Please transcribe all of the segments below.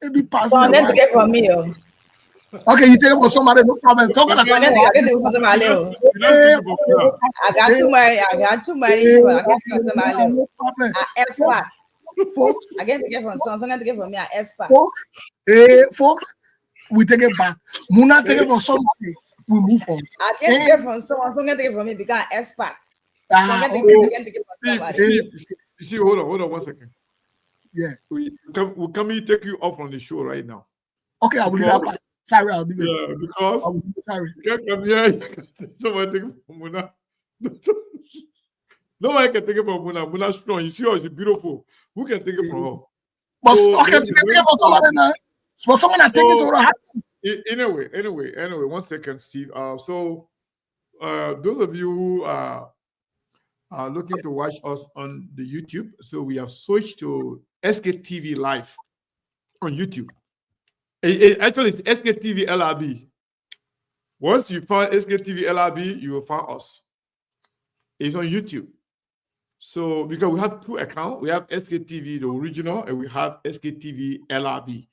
Maybe passing. So then to get from me. Okay, you take it for somebody, no problem. I got too many. I get from somebody. No problem. Espa. Folks, I get to get from some. Someone to get from me. Espa. Folks, we take it back. Muna take it from somebody. We move on. I get to get from someone. Someone to get from me because Espa. You see, hold on 1 second. Yeah. We can take you off on the show right now. Okay, I will do that. Sorry, I'll do it. Yeah, because sorry. You can't come here. Nobody take it from Muna. Nobody can take it from Muna. Muna's strong. You see her, she's beautiful. Who can take it from her? But okay, take it from somebody now. For someone that takes it over. Anyway, 1 second, Steve. So those of you who are looking to watch us on the YouTube, so we have switched to Sktv-Lib on YouTube. Actually, it's Sktv-Lib. Once you find Sktv-Lib, you will find us. It's on YouTube. So because we have two accounts, we have Sktv, the original, and we have Sktv-Lib.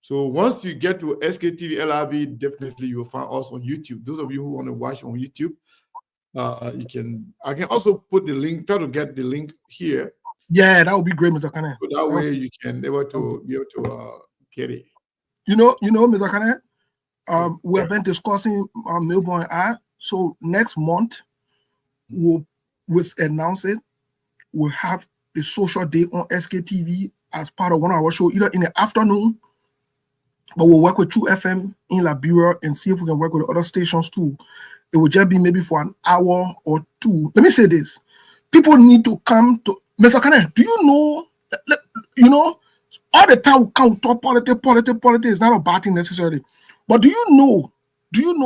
So once you get to Sktv-Lib, definitely you will find us on YouTube. Those of you who want to watch on YouTube, you can. I can also put the link. Try to get the link here. Yeah, that would be great, Mr. Kane. So that way you can be able to get it. You know, Mr. Kane. We have been discussing Melbourne Art. So next month we'll announce it. We'll have the social day on Sktv as part of one of our show, either in the afternoon. But we'll work with True FM in Liberia and see if we can work with other stations too. It will just be maybe for an hour or two. Let me say this. People need to come to Mr. Kane. Do you know, all the time we can't talk politics is not a bad thing necessarily. But do you know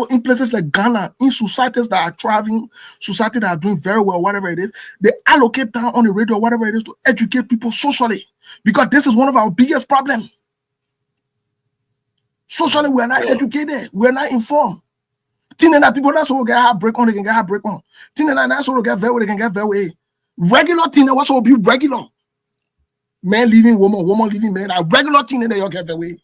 in places like Ghana, in societies that are thriving, societies that are doing very well, whatever it is, they allocate time on the radio, whatever it is, to educate people socially. Because this is one of our biggest problems. Socially, we are not educated. We are not informed. Think that people that's all get heartbreak on, they can get heartbreak on. Think that that's all get very, they can get very regular thing that what's all be regular. Man leaving woman, woman leaving man. A regular thing that you get very.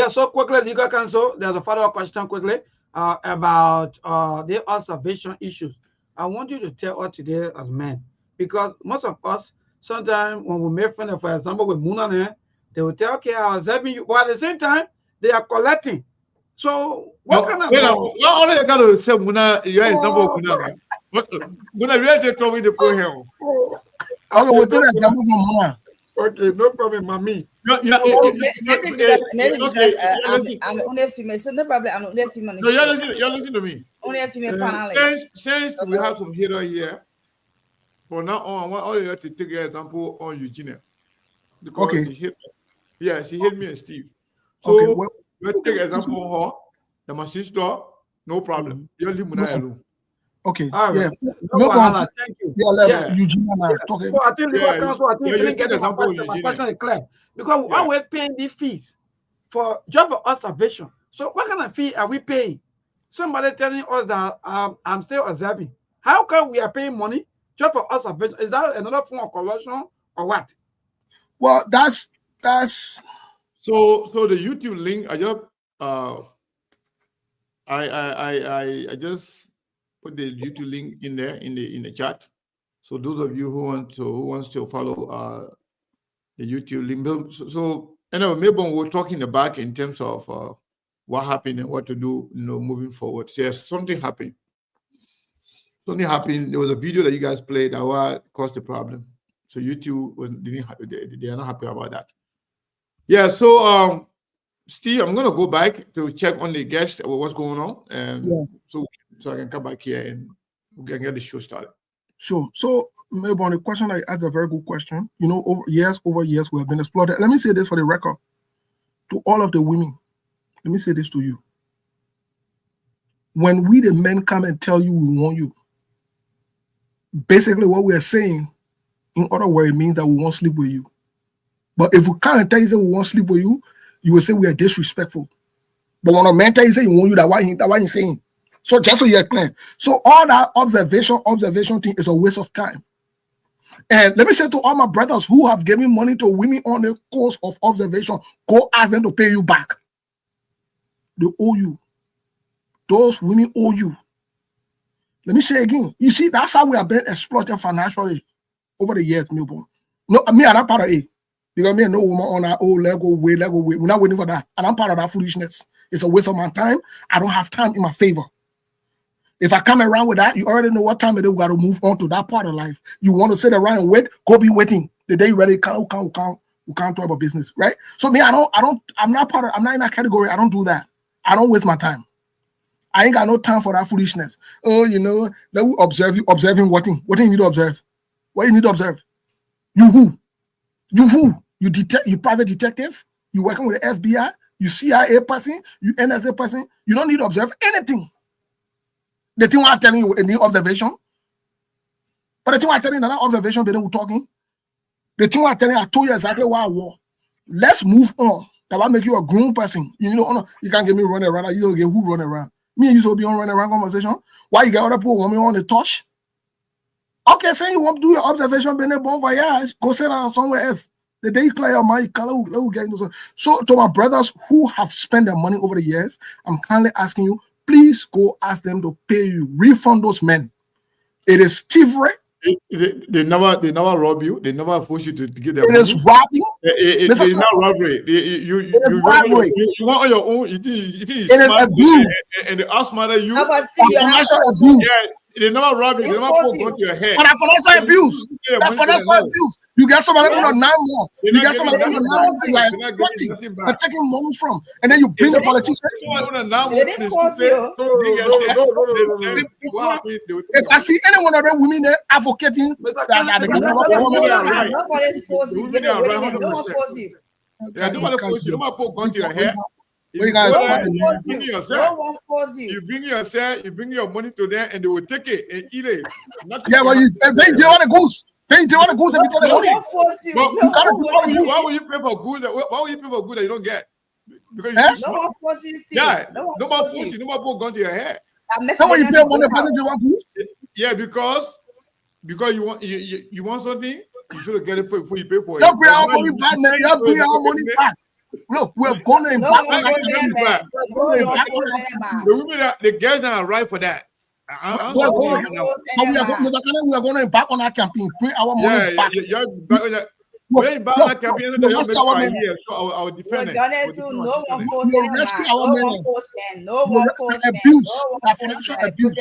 So quickly, legal counsel. There's a follow-up question quickly about the observation issues. I want you to tell us today as men, because most of us sometimes when we make friends, for example, with Muna, they will tell, okay, I was helping you, but at the same time, they are collecting. So what kind of all you got to say, Muna, your example of Muna. Muna really told me to put him. Okay, we'll do that example from Muna. Okay, no problem, mommy. Maybe I'm only a female, so no problem. I'm only a female. No, you're listening to me. Only a female panelist. Since we have some hero here, from now on, I want all of you to take your example on Eugenia. Because okay. She hit me and Steve. So okay, well, let's take an example of her. The my sister, no problem. You leave Muna alone. Okay. All right. Yeah. No problem. Thank you. Eugenia now talking. So I think legal counsel, I think you didn't get my question is clear. Because we always paying these fees for job observation. So what kind of fee are we paying? Somebody telling us that I'm still observing. How come we are paying money just for observation? Is that another form of corruption or what? Well, that's so the YouTube link. I just put the YouTube link in there in the chat. So those of you who wants to follow the YouTube link. So anyway, maybe we'll talk in the back in terms of what happened and what to do, moving forward. So yes, something happened. Something happened. There was a video that you guys played that caused the problem. So YouTube they are not happy about that. Yeah. So Steve, I'm gonna go back to check on the guest what's going on, and so I can come back here and we can get the show started. Sure. So maybe on the question I asked, a very good question. Over years we have been exploited. Let me say this for the record to all of the women. Let me say this to you. When we the men come and tell you we want you, basically what we are saying, in other words, it means that we won't sleep with you. But if we come and tell you that we won't sleep with you, you will say we are disrespectful. But when a man tell you say you want you, that's why he's saying. So just so you're clear. So all that observation thing is a waste of time. And let me say to all my brothers who have given money to women on the course of observation, go ask them to pay you back. They owe you. Those women owe you. Let me say again. You see, that's how we have been exploited financially over the years, Milburn. No, me, I'm not part of it. Because me and no woman on that, let go away. We're not waiting for that. And I'm part of that foolishness. It's a waste of my time. I don't have time in my favor. If I come around with that, you already know what time it is. We got to move on to that part of life. You want to sit around and wait, go be waiting. The day you're ready, we can't talk about business, right? So me, I'm not in that category. I don't do that. I don't waste my time. I ain't got no time for that foolishness. Oh, you know, let me observe you. Observing what thing? What thing you need to observe? What you need to observe? You who? You who? You private detective? You working with the FBI? You CIA person? You NSA person? You don't need to observe anything. The thing I'm telling you, any observation. But the thing I'm telling you, that observation, they don't talking. The thing I'm telling you, I told you exactly what I want. Let's move on. That will make you a grown person. You know, you can't get me running around. You don't get who running around. Me and you will be on running around conversation. Why you get other people want me on the touch? Okay, say you want to do your observation, be bon voyage, go sit down somewhere else. The day you clear your mind, so to my brothers who have spent their money over the years, I'm kindly asking you, please go ask them to pay you, refund those men. It is thievery. They never rob you. They never force you to give them money. It is robbing. It is not robbery. You want on your own. It is abuse. And they ask mother you. Financial abuse. Yeah, they never rob you. They never put gun to your head. And financial abuse. That financial abuse. You get somebody on 9 more. You get somebody on 9 more. You are exploiting and taking money from. And then you bring a politician. They didn't force you. If I see any one of them women there advocating that nobody's forcing you. No one force you. Yeah, nobody force you. Nobody put gun to your head. You guys you bring your money to them and they will take it and eat it. Yeah, but they want a goose. They want a goose and they money. Why would you pay for good? Why would you pay for good that you don't get? Because no one forces you. Yeah, nobody force you. Nobody put gun to your head. Someone you pay money, you want goose? Yeah, because you want something, you should get it before you pay for it. You bring our money back, man. You bring our money back. Look, we're going to embark on that. The women, the girls that are right for that. We are going to embark on that campaign. Bring our money back. We're back on that campaign. So I will defend it. No one forced men. No one forced men. Abuse. That financial abuse.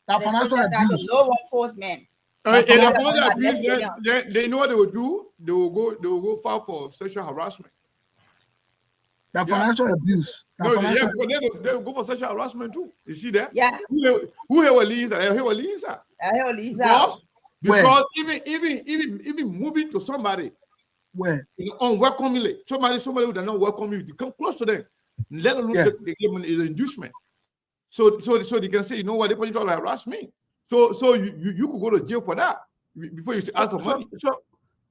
That financial abuse. No one forced men. They know what they will do. They will go file for sexual harassment. That financial abuse. They will go for sexual harassment too. You see that? Yeah. Who here will Lisa? Because even moving to somebody where unwelcomely, somebody who does not welcome you, you come close to them, let alone they give an inducement. So they can say, you know what, they try to harass me. So you could go to jail for that before you ask for money.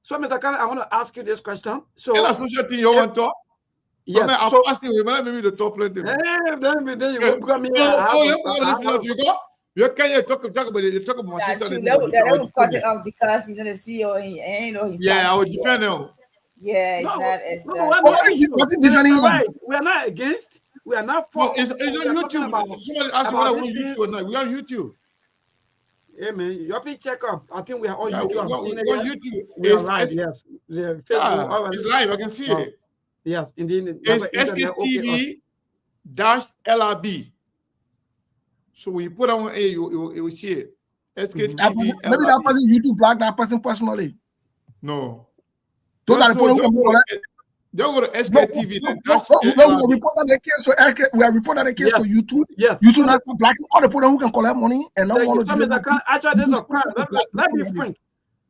So Mr. Khan, I want to ask you this question. So that's social thing you want to talk. Yeah, I'm asking you, maybe the top plenty. Then you won't come here. You can't talk about it. You talk about my sister. That will cut it off because he's gonna see you. Ain't no. Yeah, I would defend him. Yeah, it's not. We are not against. We are not for. It's on YouTube. Somebody asked me whether we're on YouTube or not. We are on YouTube. Yeah, man. Your please check up. I think we are on YouTube. We're on YouTube. We are live. Yes. It's live. I can see it. Yes, indeed. It's Sktv-Lib. So when you put on A, you will see it. Maybe that person YouTube block that person personally. No. Those are the people who can put that. Don't go to Sktv. We are reporting the case to YouTube. Yes. YouTube not blocking all the people who can collect money and not want to do it. Actually, this is a crime. Let me frank.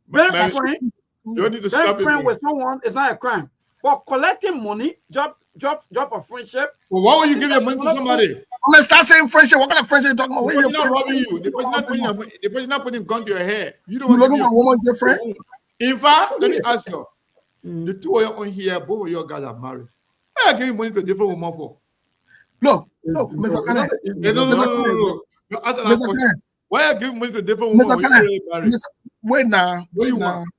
Very frank. You don't need to stop it. With someone is not a crime. For collecting money, job of friendship. Well, why would you give your money to somebody? I'm gonna start saying friendship. What kind of friendship are you talking about? The person not robbing you. The person not putting gun to your head. You don't want to give a woman your friend. In fact, let me ask you. The two of you on here, both of your guys are married. Why are you giving money to a different woman for? Look, Mr. Kane. No. Why are you giving money to a different woman when you're married? Wait now. What do you want?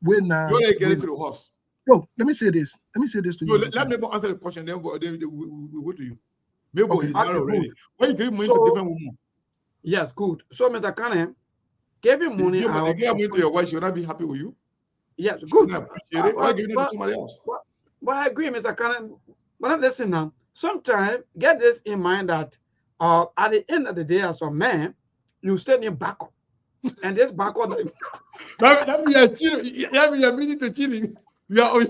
Wait now. You want to get it to the horse. No, let me say this. Let me say this to No, you. let me answer the question. Then we'll go to you. Maybe Okay. he's not already. Why you give money So- to different women? Yes, good. So, Mr. Kane, giving money You out. give money to your wife, she will not be happy with you. She Yes, will good. not appreciate it. Why giving it to somebody else? But I agree, Mr. Kane. But listen now. Sometimes get this in mind that at the end of the day, as a man, you still need backup. And this backup, That means you're cheating. That means you're meaning to cheating. You are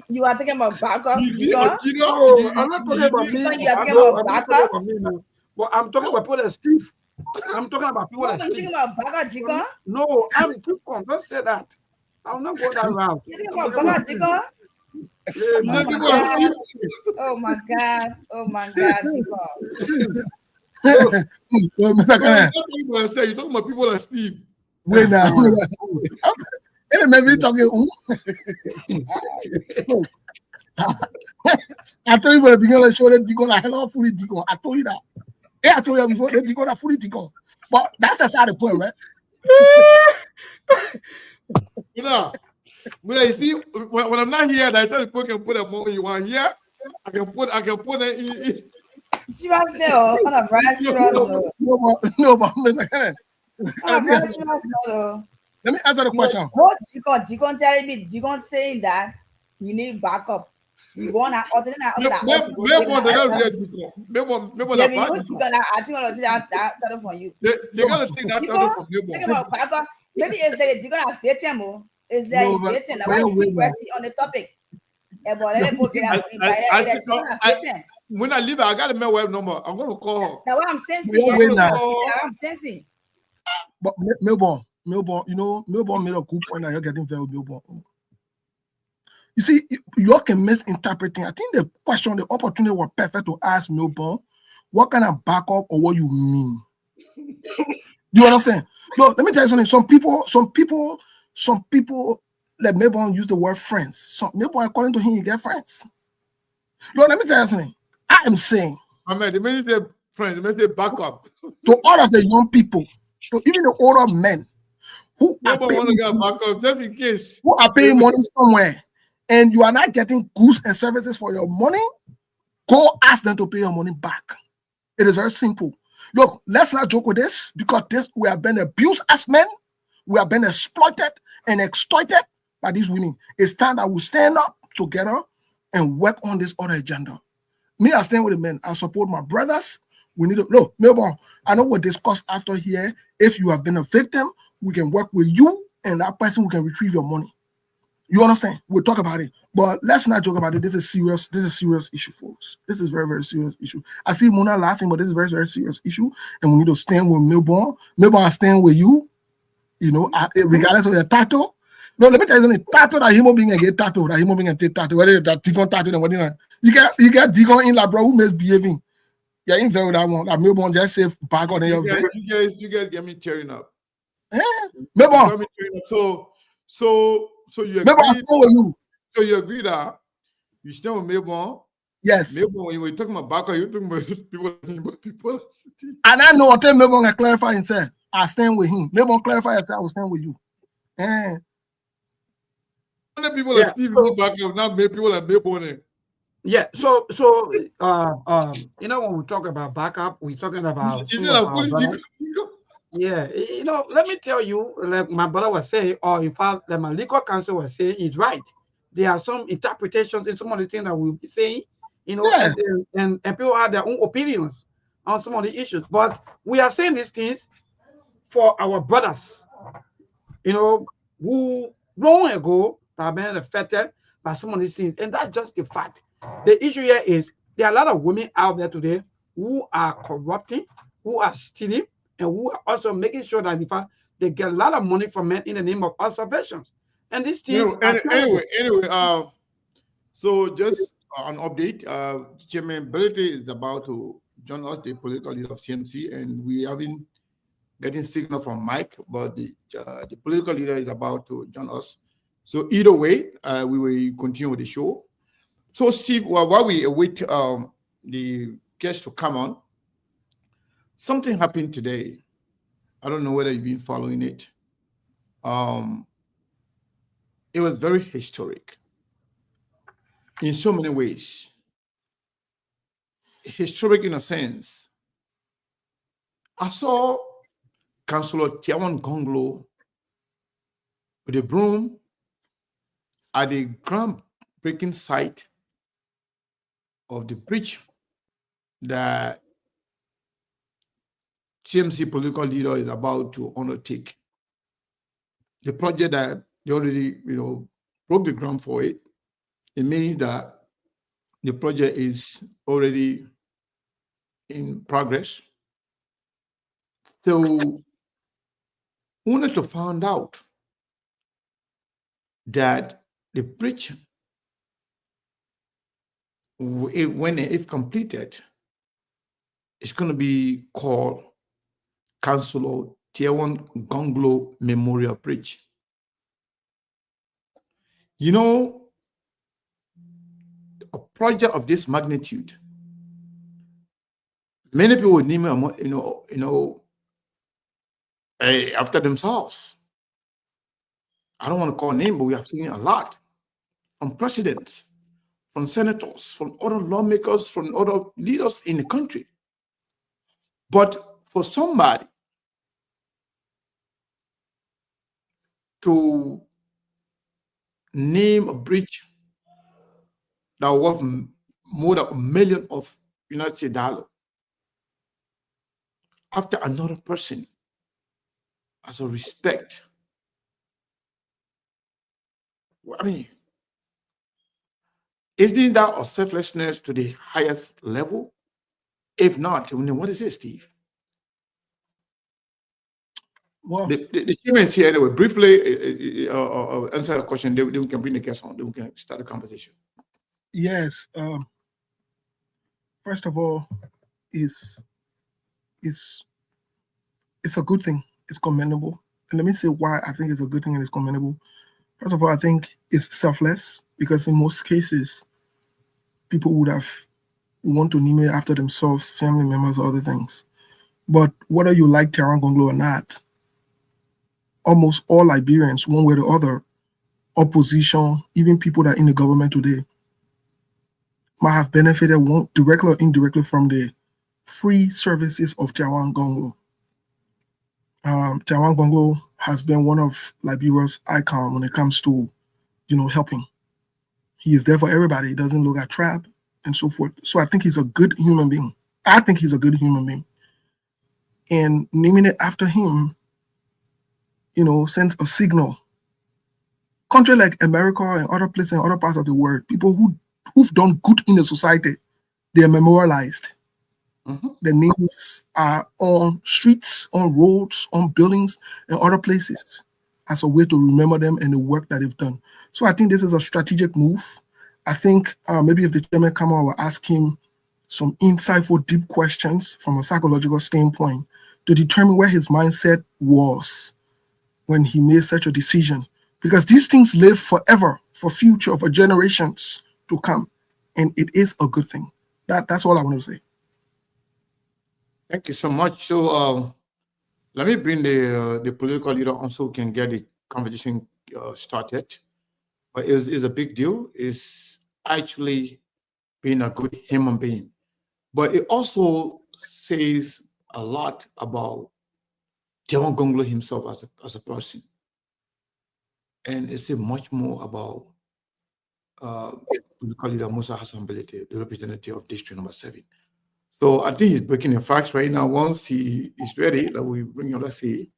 You are talking about backup, you Deacon? cheating. no, I'm not talking about me. Deacon, you are I'm talking not about talking backup? about me, no. But I'm talking about people that Steve. I'm talking about people No, that but you Steve. talking about backup, Deacon? No, I'm too calm. Don't say that. I'll not go that route. You talking about backup, Deacon? Yeah, You said my people are God. cheating. Oh my God. Oh my God, Deacon. Well, Mr. Kane, You're talking about people like Steve. wait now. And maybe talking. No. I told you when the beginning of the show that Deacon are hello fully Deacon. I told you that. Yeah, I told you before that Deacon are fully Deacon. But that's the side of the point, right? You see, when I'm not here, I tell people can put a moment you want here. I can put it in. Serious no, on a very serious note. No, but Mr. Kane, On a very serious note. let me answer the question. What Deacon telling me, Deacon saying that you need backup. You want to other than that. I think I'll take that title from you. They gotta take that title from you. Think about backup. Maybe it's like Deacon have faithful. It's like No, but- faithful. Why you keep pressing on the topic? When I leave, I got a mail web number. I'm gonna call her. That's what I'm sensing. Yeah, wait now. I'm sensing. But Melbourne, you know, Melbourne made a good point that you're getting very Melbourne. You see, you all can misinterpreting. I think the question, the opportunity was perfect to ask Melbourne, what kind of backup or what you mean? You understand? No, let me tell you something. Some people, let Melbourne use the word friends. Some Melbourne, according to him, you get friends. No, let me tell you something. I am saying, I mean, the minute they friend, the minute they back up. to all of the young people, to even the older men who are Nobody want to paying, get back up just in case. who are paying money somewhere, and you are not getting goods and services for your money, go ask them to pay your money back. It is very simple. Look, let's not joke with this, because we have been abused as men, we have been exploited and extorted by these women. It's time that we stand up together and work on this other agenda. Me, I stand with the men. I support my brothers. We need to look, Melbourne. I know we'll discuss after here. If you have been a victim, we can work with you and that person who can retrieve your money. You understand? We'll talk about it. But let's not joke about it. This is serious. This is a serious issue, folks. This is very, very serious issue. I see Mona laughing, but this is a very, very serious issue. And we need to stand with Melbourne. Melbourne, I stand with you. You know, regardless of your title. No, let me tell you something. Tattoo that human being and get tattoo, that human being and take tattoo, whether that Deacon tattoo and whatever. You get Deacon in like bro who misbehaving. Yeah, ain't very that one. That Melbourne just say back on your vet. You guys get me tearing up. Melbourne. So you Melbourne, I agree, stand with you. so you agree that you stand with Melbourne. Yes. Melbourne, when you're talking about Baka, you're talking about people. And I know what Melbourne can clarify himself. I stand with him. Melbourne clarify himself, I will stand with you. People like Steve Baka now make people like Melbourne. Yeah, so you know, when we talk about backup, we're talking about Is some it of a our fully brothers. Yeah, you know, let me tell you, like my brother was saying, or in fact, like my legal counsel was saying, it's right. There are some interpretations in some of the things that we'll be saying, you know, Yeah. and people have their own opinions on some of the issues. But we are saying these things for our brothers, you know, who long ago have been affected by some of these things. And that's just the fact. The issue here is there are a lot of women out there today who are corrupting, who are stealing, and who are also making sure that in fact they get a lot of money from men in the name of observations. And these things anyway, so just an update. Chairman Belete is about to join us, the political leader of CNC, and we have been getting signal from Mike, but the political leader is about to join us. So either way, we will continue with the show. So Steve, while we await the guest to come on, something happened today. I don't know whether you've been following it. It was very historic in so many ways. Historic in a sense. I saw Councillor Tiawan Gonglo with a broom at the groundbreaking site of the bridge that TMC political leader is about to undertake. The project that they already, broke the ground for it. It means that the project is already in progress. So we wanted to find out that the bridge, if completed, it's going to be called Councillor Tiawan Gonglo Memorial Bridge. A project of this magnitude, many people would name it, after themselves. I don't want to call a name, but we have seen a lot from presidents, from senators, from other lawmakers, from other leaders in the country. But for somebody to name a bridge that worth more than $1 million of United States dollars after another person as a respect, I mean, isn't that a selflessness to the highest level? If not, then what is it, Steve? Well, the chairman is here anyway. Briefly answer the question. Then we can bring the guests on. Then we can start the conversation. Yes. First of all, it's a good thing. It's commendable. And let me say why I think it's a good thing and it's commendable. First of all, I think it's selfless because in most cases, people would want to name it after themselves, family members, or other things. But whether you like Tiawan Gonglo or not, almost all Liberians, one way or the other, opposition, even people that are in the government today, might have benefited directly or indirectly from the free services of Tiawan Gonglo. Tiawan Gonglo has been one of Liberia's icons when it comes to, helping. He is there for everybody. He doesn't look at trap and so forth. So I think he's a good human being. And naming it after him, sends a signal. Country like America and other places and other parts of the world, people who've done good in the society, they are memorialized. Their names are on streets, on roads, on buildings, and other places as a way to remember them and the work that they've done. So I think this is a strategic move. I think maybe if the chairman come out, will ask him some insightful, deep questions from a psychological standpoint to determine where his mindset was when he made such a decision. Because these things live forever, for future, for generations to come. And it is a good thing. That's all I want to say. Thank you so much. So let me bring the political leader on so we can get the conversation started. But it's a big deal. It's actually being a good human being. But it also says a lot about Tiawan Gonglo himself as a person. And it's much more about political leader Musa Hassan Belete, the representative of District Number 7. So I think he's breaking the facts right now. Once he is ready, that we bring on, let's see.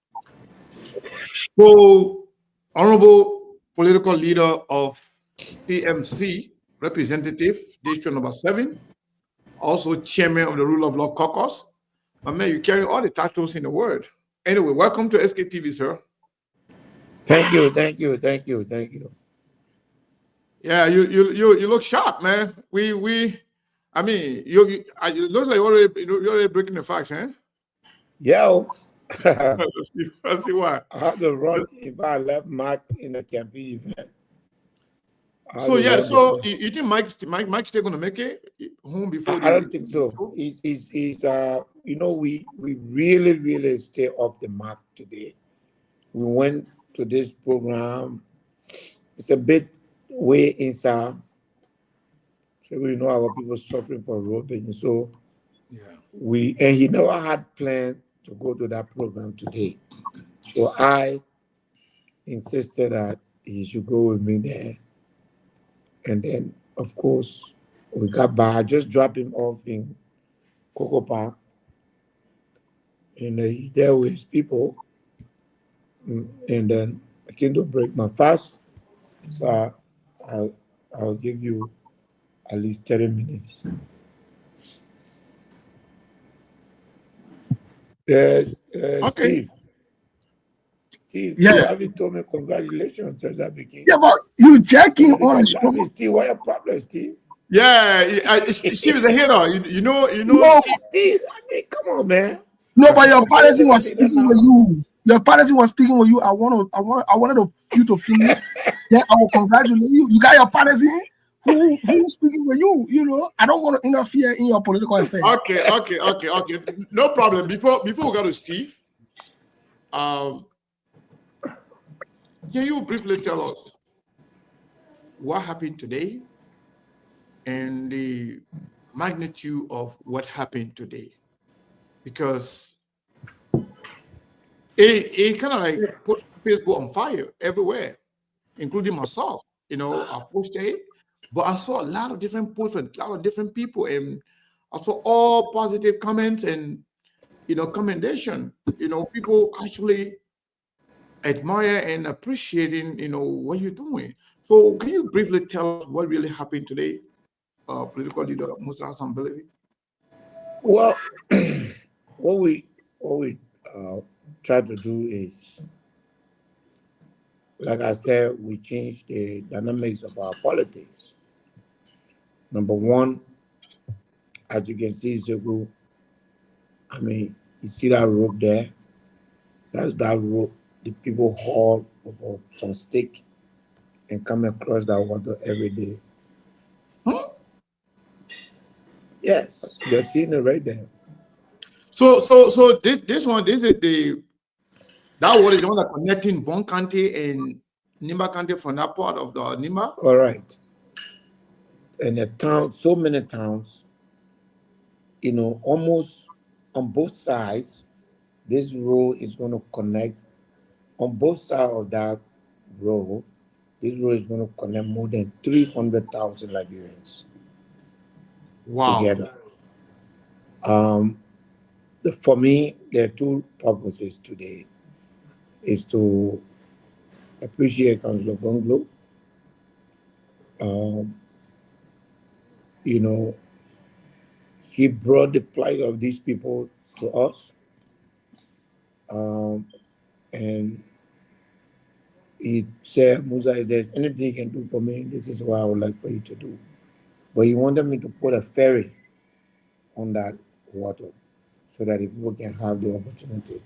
So, honorable political leader of TMC, representative, District Number 7, also chairman of the Rule of Law Caucus. I mean, you carry all the titles in the world. Anyway, welcome to SKTV, sir. Thank you. Yeah, you look sharp, man. I mean, it looks like you're already breaking the facts, eh? Yeah. Let's see why. I had to run if I left Mark in the campaign event. So yeah, so you think Mike's still gonna make it home before I don't think so. He's you know, we really stay off the mark today. We went to this program. It's a bit way inside. So we know our people suffering for robbing. So yeah. and he never had planned to go to that program today. So I insisted that he should go with me there. And then, of course, we got back. I just dropped him off in Coco Park. And he's there with his people. And then I came to break my fast. So I'll give you at least 30 minutes. Yes, Okay. Steve, Yeah. you haven't told me congratulations, Cesar Bikin. Yeah, but you checking on a show. Steve, what your problem, Steve? Yeah, Steve is a hero. You know. No, Steve, I mean, come on, man. no, but your policy was speaking with you. Your policy was speaking with you. I wanted you to finish. Then I will congratulate you. You got your policy. Who's speaking with you? You know, I don't want to interfere in your political affairs. Okay. No problem. Before we go to Steve, can you briefly tell us what happened today and the magnitude of what happened today? Because it kind of like put Facebook on fire everywhere, including myself. You know, I posted it, but I saw a lot of different posts from a lot of different people, and I saw all positive comments and commendation. People actually admire and appreciating what you're doing. So can you briefly tell us what really happened today, political leader Musa Hassan Beledi? Well, what we try to do is, like I said, we change the dynamics of our politics. Number one, as you can see, Zogu, I mean, you see that rope there? That's that rope the people haul over some stick and come across that water every day. Huh? Yes, you're seeing it right there. So this one, this is that water is the one that connecting Bon County and Nimba County from that part of the Nimba. All right. And the town, so many towns, almost on both sides, this road is going to connect. On both sides of that road, this road is going to connect more than 300,000 Liberians. Wow. Together. For me, there are two purposes today. Is to appreciate Councillor Gonglo. He brought the plight of these people to us. And he said, Musa, if there's anything you can do for me, this is what I would like for you to do. But he wanted me to put a ferry on that water so that the people can have the opportunity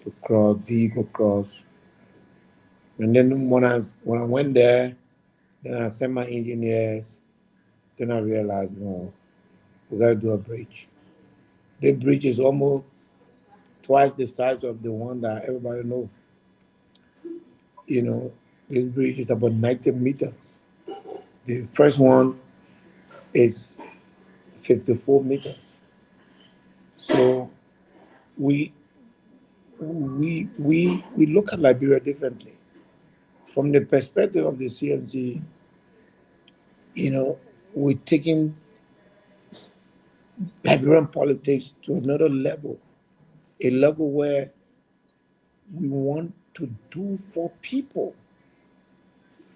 to cross, vehicle cross. And then when I went there, then I sent my engineers, then I realized, no, we got to do a bridge. The bridge is almost twice the size of the one that everybody knows. This bridge is about 90 meters. The first one is 54 meters. So we look at Liberia differently. From the perspective of the CMC, we're taking Liberian politics to another level, a level where we want to do for people.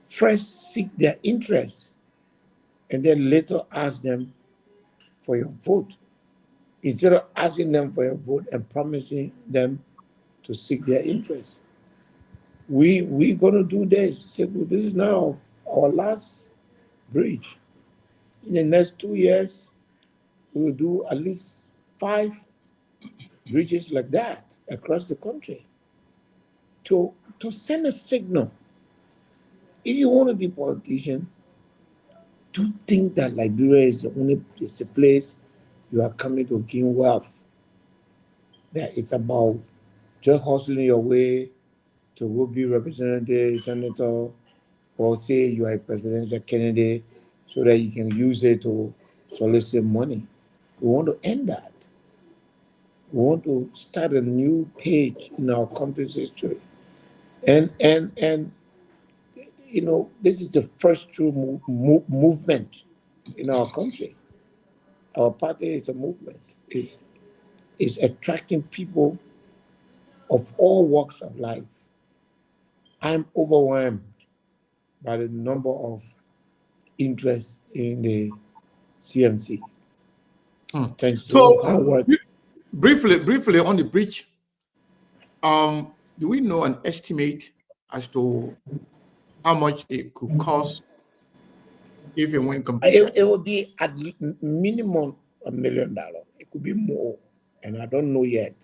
First, seek their interests, and then later ask them for your vote. Instead of asking them for your vote and promising them to seek their interests. We're going to do this. Say, well, this is now our last bridge. In the next 2 years, we will do at least 5 bridges like that across the country to send a signal if you want to be a politician, don't think that Liberia is it's a place you are coming to gain wealth. That it's about just hustling your way to go be representative, senator, or say you are a presidential candidate so that you can use it to solicit money. We want to end that. We want to start a new page in our country's history. And you know, this is the first true movement in our country. Our party is a movement. It's attracting people of all walks of life. I'm overwhelmed by the number of interest in the CMC. Thanks to all hard work. Briefly on the bridge, do we know an estimate as to how much it could cost if and when completed? It would be at minimum $1 million. It could be more, and I don't know yet.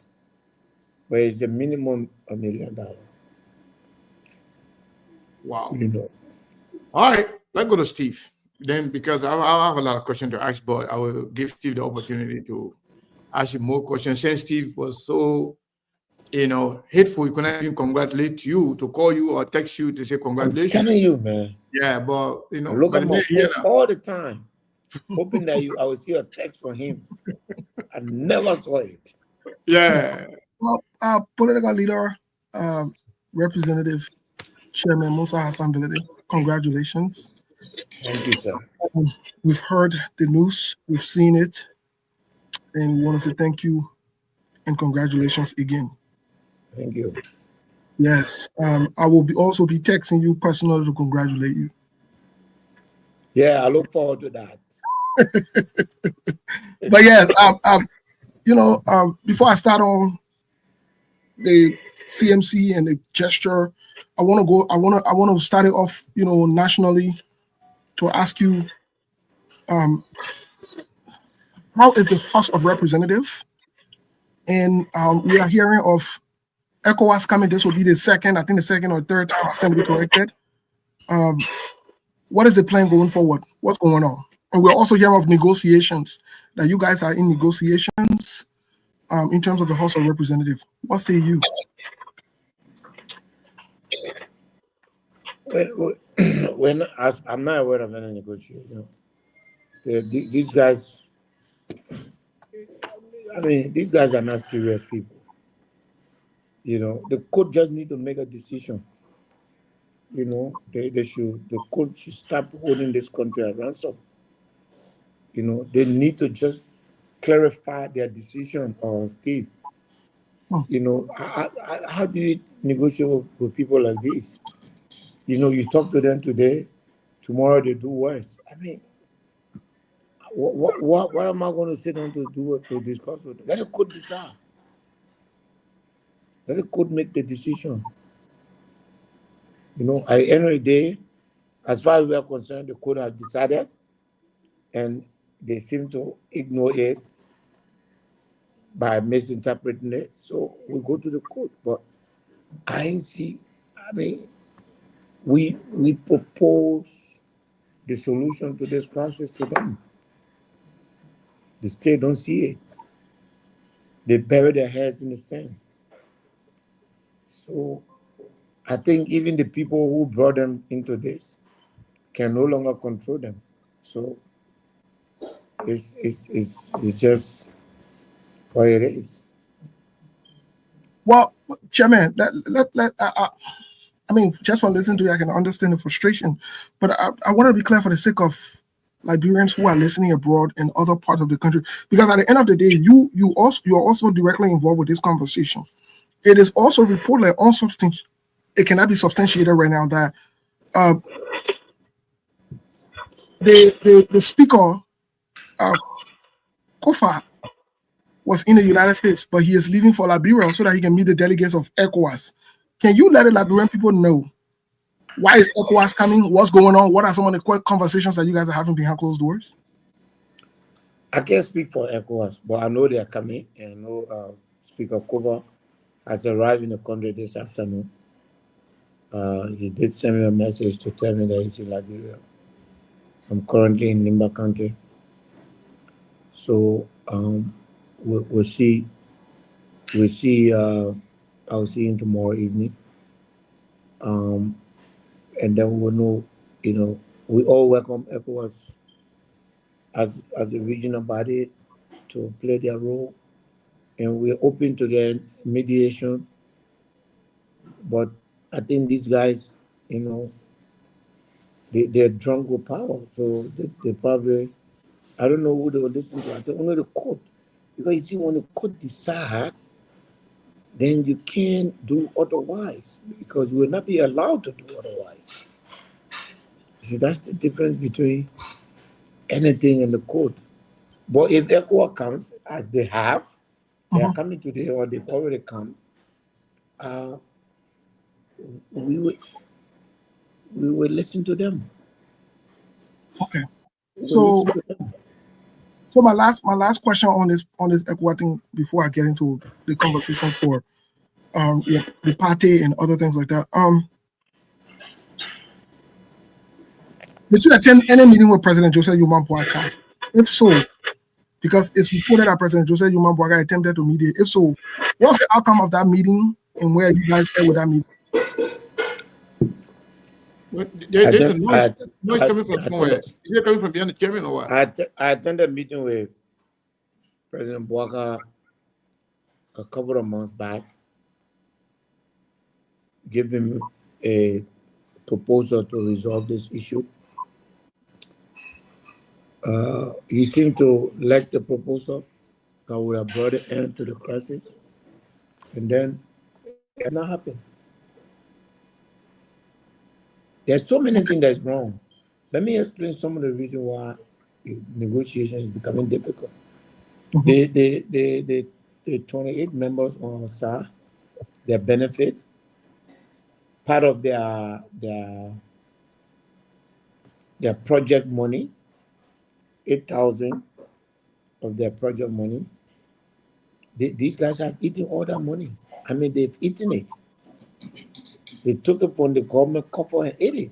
But it's a minimum $1 million. Wow. You know. All right, let's go to Steve. Then, because I have a lot of questions to ask, but I will give Steve the opportunity to ask you more questions. Since Steve was so, hateful, he couldn't even congratulate you, to call you or text you to say congratulations. I'm telling you, man. Yeah, but I look at my phone all the time, hoping that I will see a text from him. I never saw it. Yeah. Well, political leader, Representative Chairman Musa Hassan Bilede, congratulations. Thank you, sir. We've heard the news, we've seen it, and we want to say thank you and congratulations again. Thank you. Yes, I will also be texting you personally to congratulate you. Yeah, I look forward to that. But yeah, before I start on the CMC and the gesture, I want to start it off, nationally, to ask you, how is the House of Representatives? And we are hearing of ECOWAS coming. This will be the second or third time it's going to be corrected. What is the plan going forward? What's going on? And we're also hearing of negotiations, that you guys are in negotiations in terms of the House of Representatives. What say you? When I'm not aware of any negotiation. These guys, these guys are not serious people. The court just need to make a decision. The court should stop holding this country at ransom. They need to just clarify their decision, Steve. How do you negotiate with people like this? You talk to them today, tomorrow they do worse. What am I going to sit down to discuss with them? Let the court decide. Let the court make the decision. At the end of the day, as far as we are concerned, the court has decided, and they seem to ignore it by misinterpreting it. So we go to the court. But we propose the solution to this crisis to them. The state don't see it. They bury their heads in the sand. So I think even the people who brought them into this can no longer control them. So it's just what it is. Well, Chairman, just from listening to you, I can understand the frustration, but I want to be clear for the sake of Liberians who are listening abroad in other parts of the country, because at the end of the day, you are also directly involved with this conversation. It is also reported it cannot be substantiated right now that the speaker, Kofa, was in the United States, but he is leaving for Liberia so that he can meet the delegates of ECOWAS. Can you let the Liberian people know why is ECOWAS coming? What's going on? What are some of the quick conversations that you guys are having behind closed doors? I can't speak for ECOWAS, but I know they are coming, and I know Speaker Kofa has arrived in the country this afternoon. He did send me a message to tell me that he's in Liberia. I'm currently in Limba County. So we'll see. We'll see. I'll see him tomorrow evening. And then we'll know. We all welcome ECOWAS as a regional body to play their role, and we're open to their mediation. But I think these guys, they're drunk with power, so they probably, I don't know who they will listen to. I think only the court, because you see, when the court decide, then you can't do otherwise, because you will not be allowed to do otherwise. See, that's the difference between anything in the court. But if ECOWAS comes, as they have, they are coming today, or they've already come, we will listen to them. Okay. So my last question on this ECOWAS thing before I get into the conversation for the party and other things like that. Did you attend any meeting with President Joseph Yuma Boakai? If so, because it's reported that President Joseph Yuma Boakai attempted to mediate. If so, what's the outcome of that meeting, and where you guys at with that meeting? There's a noise coming from somewhere. Is it coming from behind the chairman or what? I attended a meeting with President Boakai a couple of months back, give him a proposal to resolve this issue. He seemed to like the proposal that would have brought an end to the crisis, and then it has not happened. There's so many things that's wrong. Let me explain some of the reasons why negotiation is becoming difficult. The 28 members on SAR, their benefit, part of their project money, 8,000 of their project money. These guys have eaten all that money. I mean, they've eaten it. They took it from the government coffers and ate it.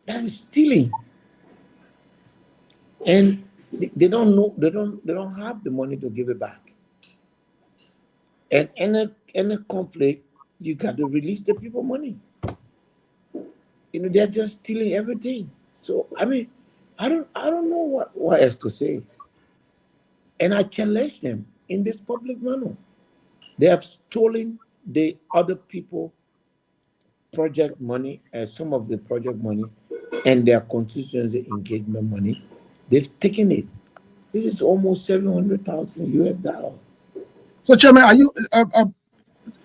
That is stealing. And they don't know, they don't have the money to give it back. And any conflict, you got to release the people money. They're just stealing everything. So I mean, I don't know what else to say. And I challenge them in this public manner. They have stolen the other people project money, some of the project money, and their constituency engagement money. They've taken it. This is almost $700,000. So, Chairman, are you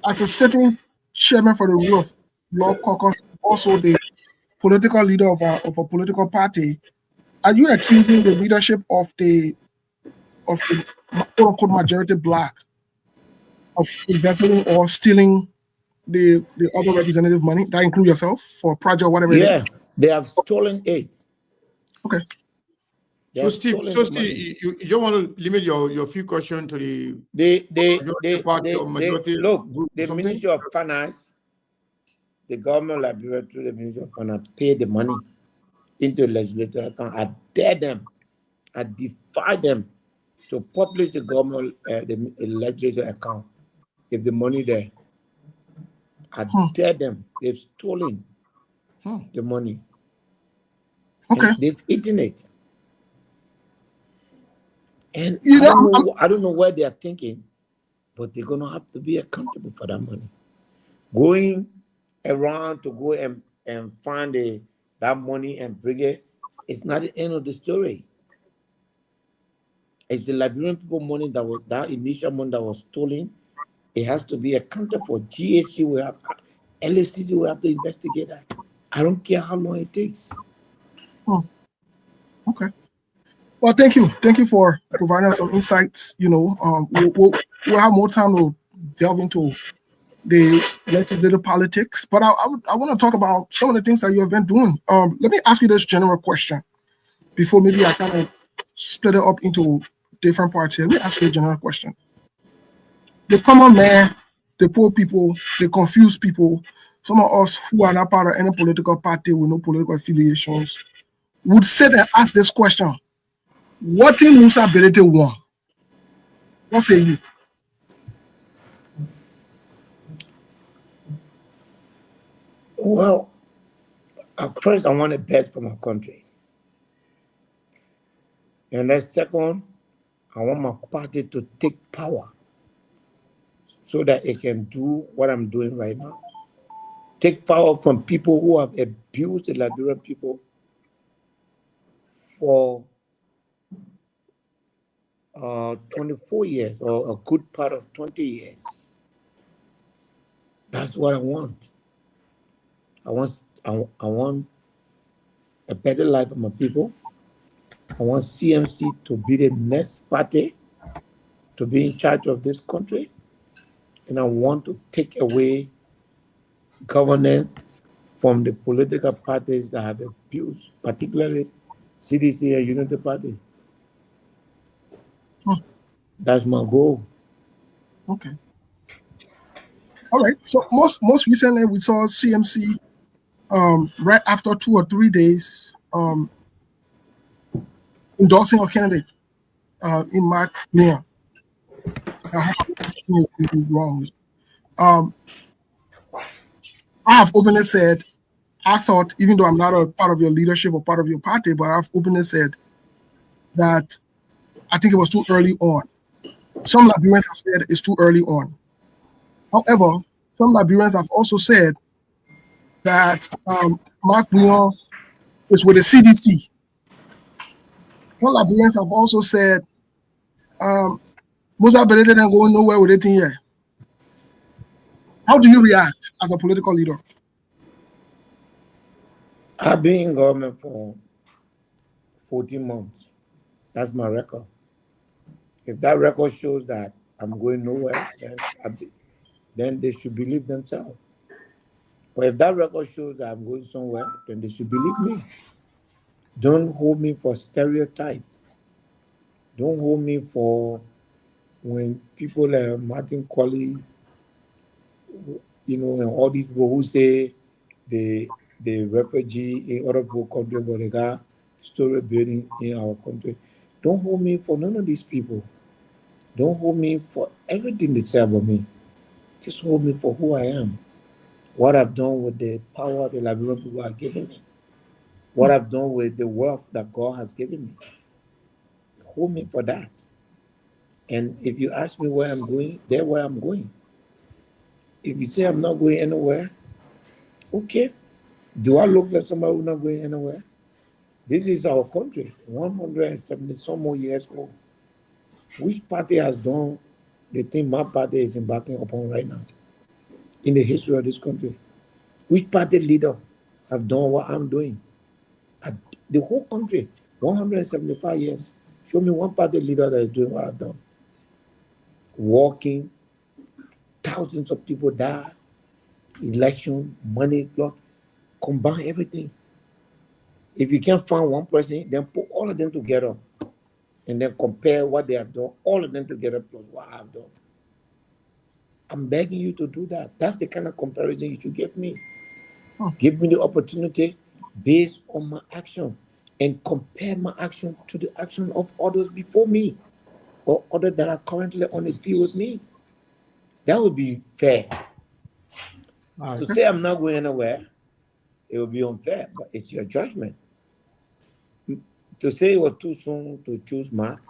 as a sitting chairman for the Rule of Law Caucus, also the political leader of a political party? Are you accusing the leadership of the quote-unquote majority black of embezzling or stealing the other representative money? That include yourself for project, whatever it is? Yeah, they have stolen it. Okay. So Steve, you don't want to limit your few questions to the party or majority look, group the Ministry of Finance, the government Liberia through the Ministry of Finance pay the money into the legislative account. I dare them, I defy them to publish the government the legislative account if the money there. I dare them. They've stolen the money. Okay. And they've eaten it. And I don't know where they are thinking, but they're gonna have to be accountable for that money. Going around to go and find that money and bring it, it's not the end of the story. It's the Liberian people money that initial money that was stolen. It has to be accounted for. GAC will have, LSCC will have to investigate that. I don't care how long it takes. Okay. Well, thank you. Thank you for providing us some insights. We'll have more time to delve into the legislative politics, but I want to talk about some of the things that you have been doing. Let me ask you this general question before maybe I kind of split it up into different parts here. Let me ask you a general question. The common man, the poor people, the confused people, some of us who are not part of any political party with no political affiliations would sit and ask this question: what in Musa Belete want? What say you? Well, at first, I want the best for my country. And then second, I want my party to take power so that it can do what I'm doing right now. Take power from people who have abused the Liberian people for 24 years or a good part of 20 years. That's what I want. I want a better life for my people. I want CMC to be the next party to be in charge of this country. And I want to take away governance from the political parties that have abused, particularly CDC and Unity Party. That's my goal. Okay. All right. So most recently we saw CMC right after 2 or 3 days endorsing a candidate in Mark Neal. I have wrong. I have openly said, I thought, even though I'm not a part of your leadership or part of your party, but I've openly said that I think it was too early on. Some Liberians have said it's too early on. However, some Liberians have also said that Mark Neal is with the CDC. Some Liberians have also said Musa Belete didn't go nowhere with it here. How do you react as a political leader? I've been in government for 14 months. That's my record. If that record shows that I'm going nowhere, then they should believe themselves. But if that record shows that I'm going somewhere, then they should believe me. Don't hold me for stereotype. Don't hold me for when people like Martin Colley, and all these people who say the refugee in other countries, but they got story building in our country. Don't hold me for none of these people. Don't hold me for everything they say about me. Just hold me for who I am. What I've done with the power the Liberian people are giving me. What I've done with the wealth that God has given me. Hold me for that. And if you ask me where I'm going, that's where I'm going. If you say I'm not going anywhere, okay. Do I look like somebody who's not going anywhere? This is our country, 170 some more years old. Which party has done the thing my party is embarking upon right now in the history of this country? Which party leader have done what I'm doing? The whole country, 175 years. Show me one party leader that is doing what I've done. Walking, thousands of people die, election, money, blood, combine everything. If you can't find one person, then put all of them together and then compare what they have done, all of them together plus what I've done. I'm begging you to do that. That's the kind of comparison you should give me. Give me the opportunity based on my action and compare my action to the action of others before me or others that are currently on the field with me. That would be fair. To say I'm not going anywhere, it would be unfair, but it's your judgment. To say it was too soon to choose Mark,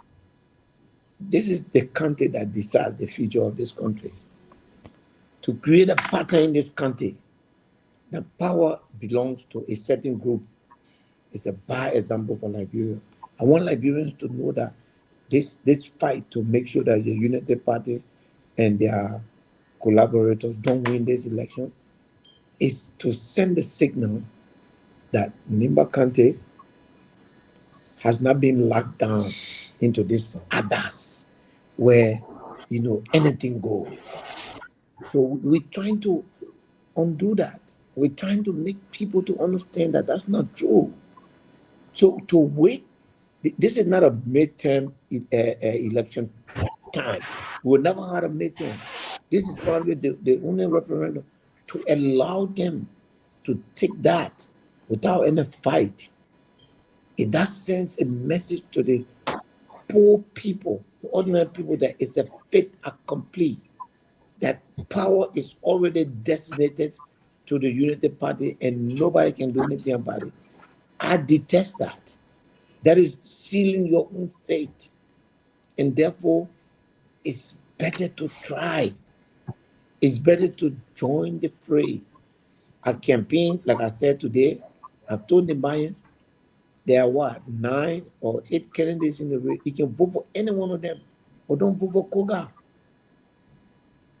this is the country that decides the future of this country. To create a pattern in this country, the power belongs to a certain group. It's a bad example for Liberia. I want Liberians to know that this fight to make sure that the Unity Party and their collaborators don't win this election is to send the signal that Nimba County has not been locked down into this abyss where, anything goes. So we're trying to undo that. We're trying to make people to understand that that's not true. So to wait, this is not a midterm election time. We've never had a midterm. This is probably the only referendum to allow them to take that without any fight, in that sense, a message to the poor people, the ordinary people, that it's a fait accompli, that power is already designated to the Unity Party and nobody can do anything about it. I detest that. That is sealing your own fate. And therefore, it's better to try. It's better to join the fray. A campaign, like I said today, I've told the Mayans, there are what, 9 or 8 candidates in the race. You can vote for any one of them, or don't vote for Koga.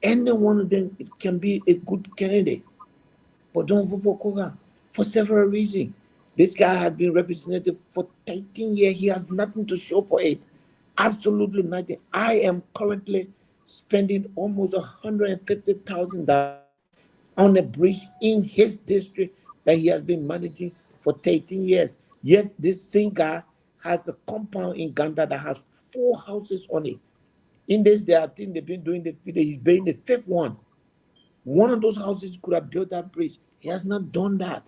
Any one of them, it can be a good candidate, but don't vote for Koga for several reasons. This guy has been representative for 13 years. He has nothing to show for it. Absolutely nothing. I am currently spending almost $150,000 on a bridge in his district that he has been managing for 13 years. Yet this same guy has a compound in Uganda that has 4 houses on it. In this, they are thing they've been doing the video. He's building the 5th one. One of those houses could have built that bridge. He has not done that.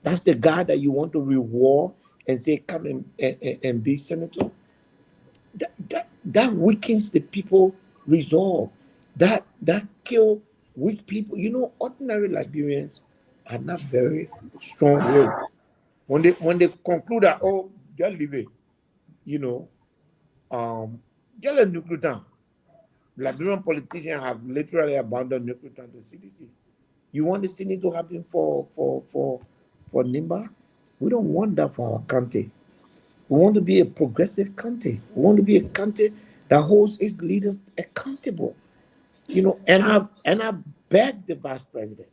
That's the guy that you want to reward and say, come and be senator. That weakens the people resolve. That kill weak people. You know, ordinary Liberians are not very strong-willed. When they conclude that, oh, just leave it, you know, just let nuclear down. Liberian politicians have literally abandoned nuclear down to CDC. You want the thing to happen for Nimba? We don't want that for our country. We want to be a progressive country. We want to be a country that holds its leaders accountable. You know, and I beg the vice president.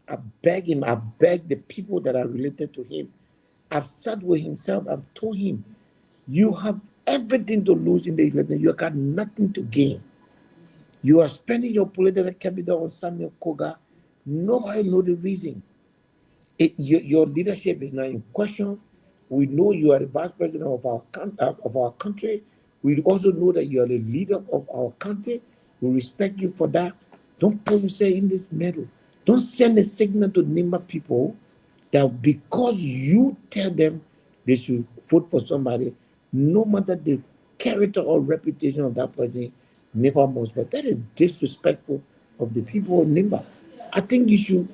I beg him. I beg the people that are related to him. I've sat with himself. I've told him, you have everything to lose in the election. You got nothing to gain. You are spending your political capital on Samuel Koga. Nobody knows the reason. Your leadership is not in question. We know you are the vice president of our country. We also know that you are the leader of our country. We respect you for that. Don't put yourself in this middle. Don't send a signal to Nimba people that because you tell them they should vote for somebody, no matter the character or reputation of that person, Nimba must vote. That is disrespectful of the people of Nimba. I think you should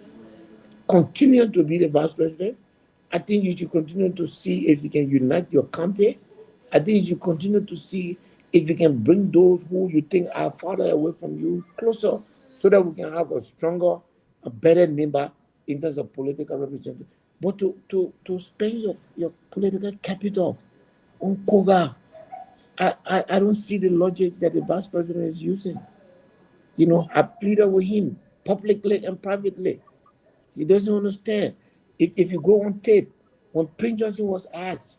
continue to be the vice president. I think you should continue to see if you can unite your country. I think you should continue to see if you can bring those who you think are farther away from you closer, so that we can have a stronger, a better Nimba in terms of political representation. But to spend your political capital on Koga, I don't see the logic that the vice president is using. You know, I pleaded with him publicly and privately. He doesn't understand. If you go on tape, when Prince Johnson was asked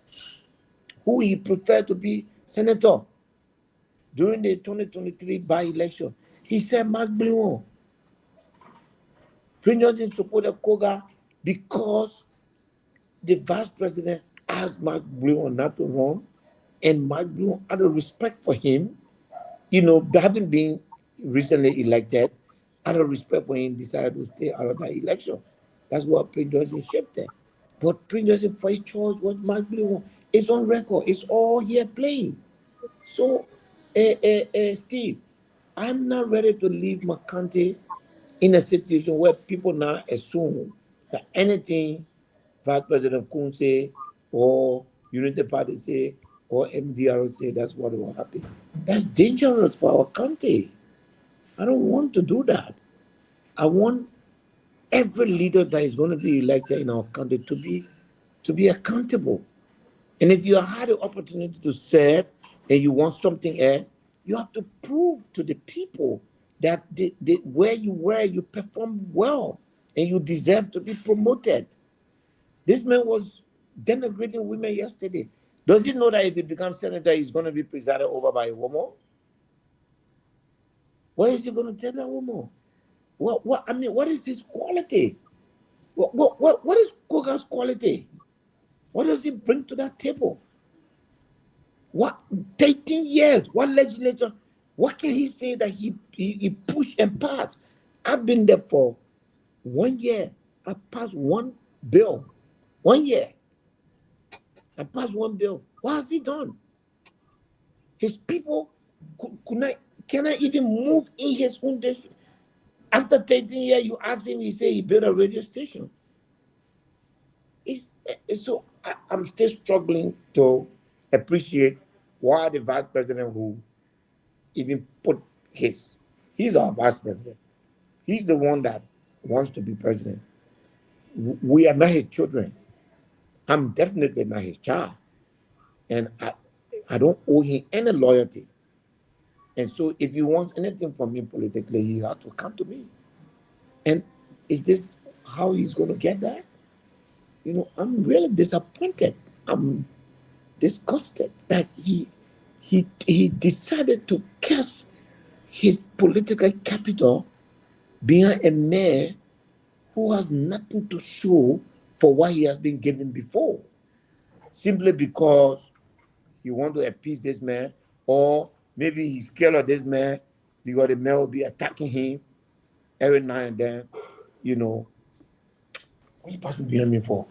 who he preferred to be senator during the 2023 by-election, he said Mark Bluon. Prince Johnson supported Koga because the vice president asked Mark Bluon not to run, and Mark Bluon, out of respect for him, you know, having been recently elected, out of respect for him, decided to stay out of that election. That's what Prince Johnson shifted. But Prince Johnson first choice was Mark Bluon. It's on record. It's all here playing. So, Steve, I'm not ready to leave my country in a situation where people now assume that anything Vice President Kun say or Unity Party say or MDR say, that's what will happen. That's dangerous for our country. I don't want to do that. I want every leader that is going to be elected in our country to be accountable. And if you had the opportunity to serve and you want something else, you have to prove to the people that where you were, you performed well and you deserve to be promoted. This man was denigrating women yesterday. Does he know that if he becomes senator, he's going to be presided over by a woman? What is he going to tell that woman? What is his quality? What is Koga's quality? What does he bring to that table? What 13 years? What legislature? What can he say that he pushed and passed? I've been there for 1 year, I passed one bill. 1 year, I passed one bill. What has he done? His people cannot even move in his own district. After 13 years, you ask him, he say he built a radio station. So I'm still struggling to appreciate why the vice president who even put he's our vice president. He's the one that wants to be president. We are not his children. I'm definitely not his child. And I don't owe him any loyalty. And so if he wants anything from me politically, he has to come to me. And is this how he's going to get that? I'm really disappointed. I'm disgusted that he decided to cast his political capital behind a man who has nothing to show for what he has been given before, simply because you want to appease this man, or maybe he's scared of this man because the man will be attacking him every now and then. What are you passing behind me for?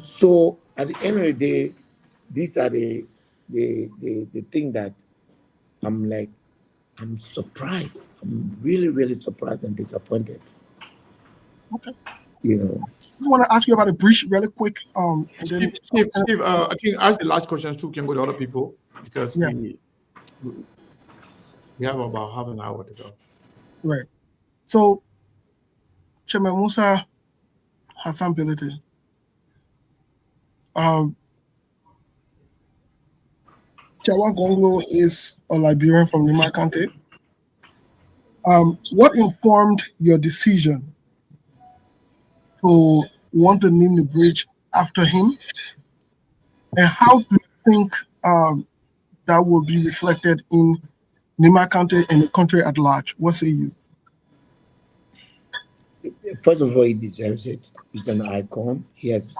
So at the end of the day, these are the thing that I'm surprised. I'm really, really surprised and disappointed. Okay. I want to ask you about a breach really quick. And then Steve, I think ask the last question so we can go to other people, because we have about half an hour to go. Right. So, Chairman Musa Hassan Bility, Chawa Gonglo is a Liberian from Nima County. What informed your decision to want to name the bridge after him? And how do you think that will be reflected in Nima County and the country at large? What say you? First of all, he deserves it. He's an icon. He has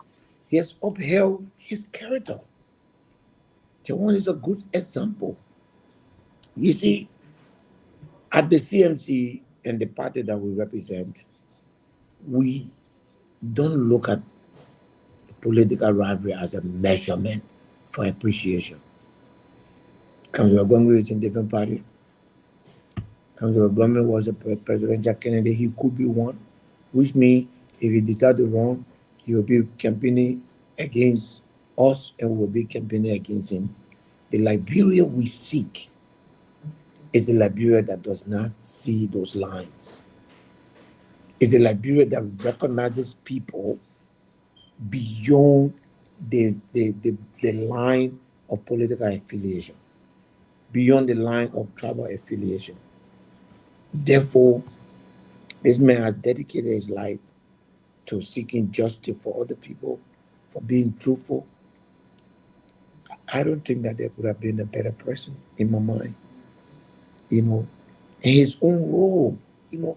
upheld his character. Jawan is a good example. You see, at the CMC and the party that we represent, we don't look at political rivalry as a measurement for appreciation. Councillor Gwangwi is in different party. Councillor Gwangwi was a presidential candidate. He could be one, which means if he decides to run, he will be campaigning against us and we will be campaigning against him. The Liberia we seek is a Liberia that does not see those lines. It's a Liberia that recognizes people beyond the line of political affiliation, beyond the line of tribal affiliation. Therefore, this man has dedicated his life to seeking justice for other people, for being truthful. I don't think that there could have been a better person in my mind, and his own role,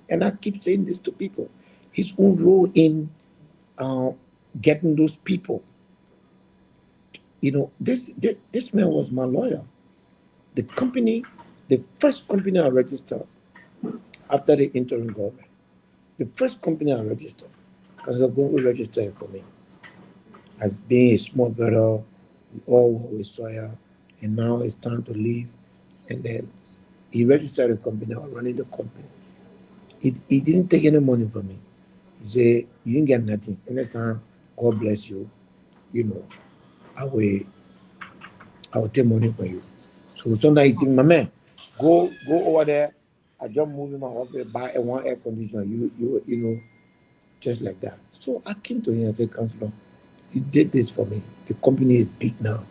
and I keep saying this to people, his own role in getting those people. This man was my lawyer. The first company I registered after the interim government, the first company I registered, because they're going to register it for me. As being a small brother, we all were with Sawyer, and now it's time to leave. And then he registered the company, I was running the company. He didn't take any money from me. He said, you didn't get nothing. Anytime, God bless you, I will take money from you. So sometimes he said, my man, go over there. I just moved in my office, buy one air conditioner, you just like that. So I came to him and said, Councillor, you did this for me. The company is big now.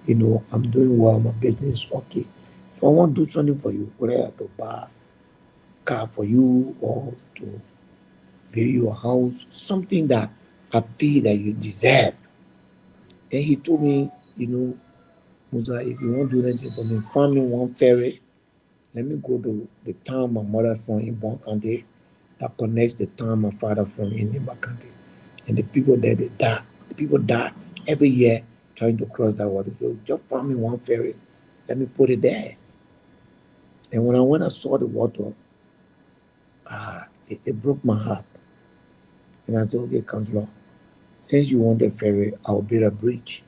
I'm doing well, my business is okay. So I want to do something for you, whether I have to buy a car for you or to build you a house, something that I feel that you deserve. And he told me, Musa, if you want to do anything for me, find me one ferry. Let me go to the town my mother from in Bon County that connects the town my father from in Nimba County. And the people there, they die. The people die every year trying to cross that water. So just find me one ferry. Let me put it there. And when I saw the water, it broke my heart. And I said, okay, Councillor, since you want a ferry, I'll build a bridge.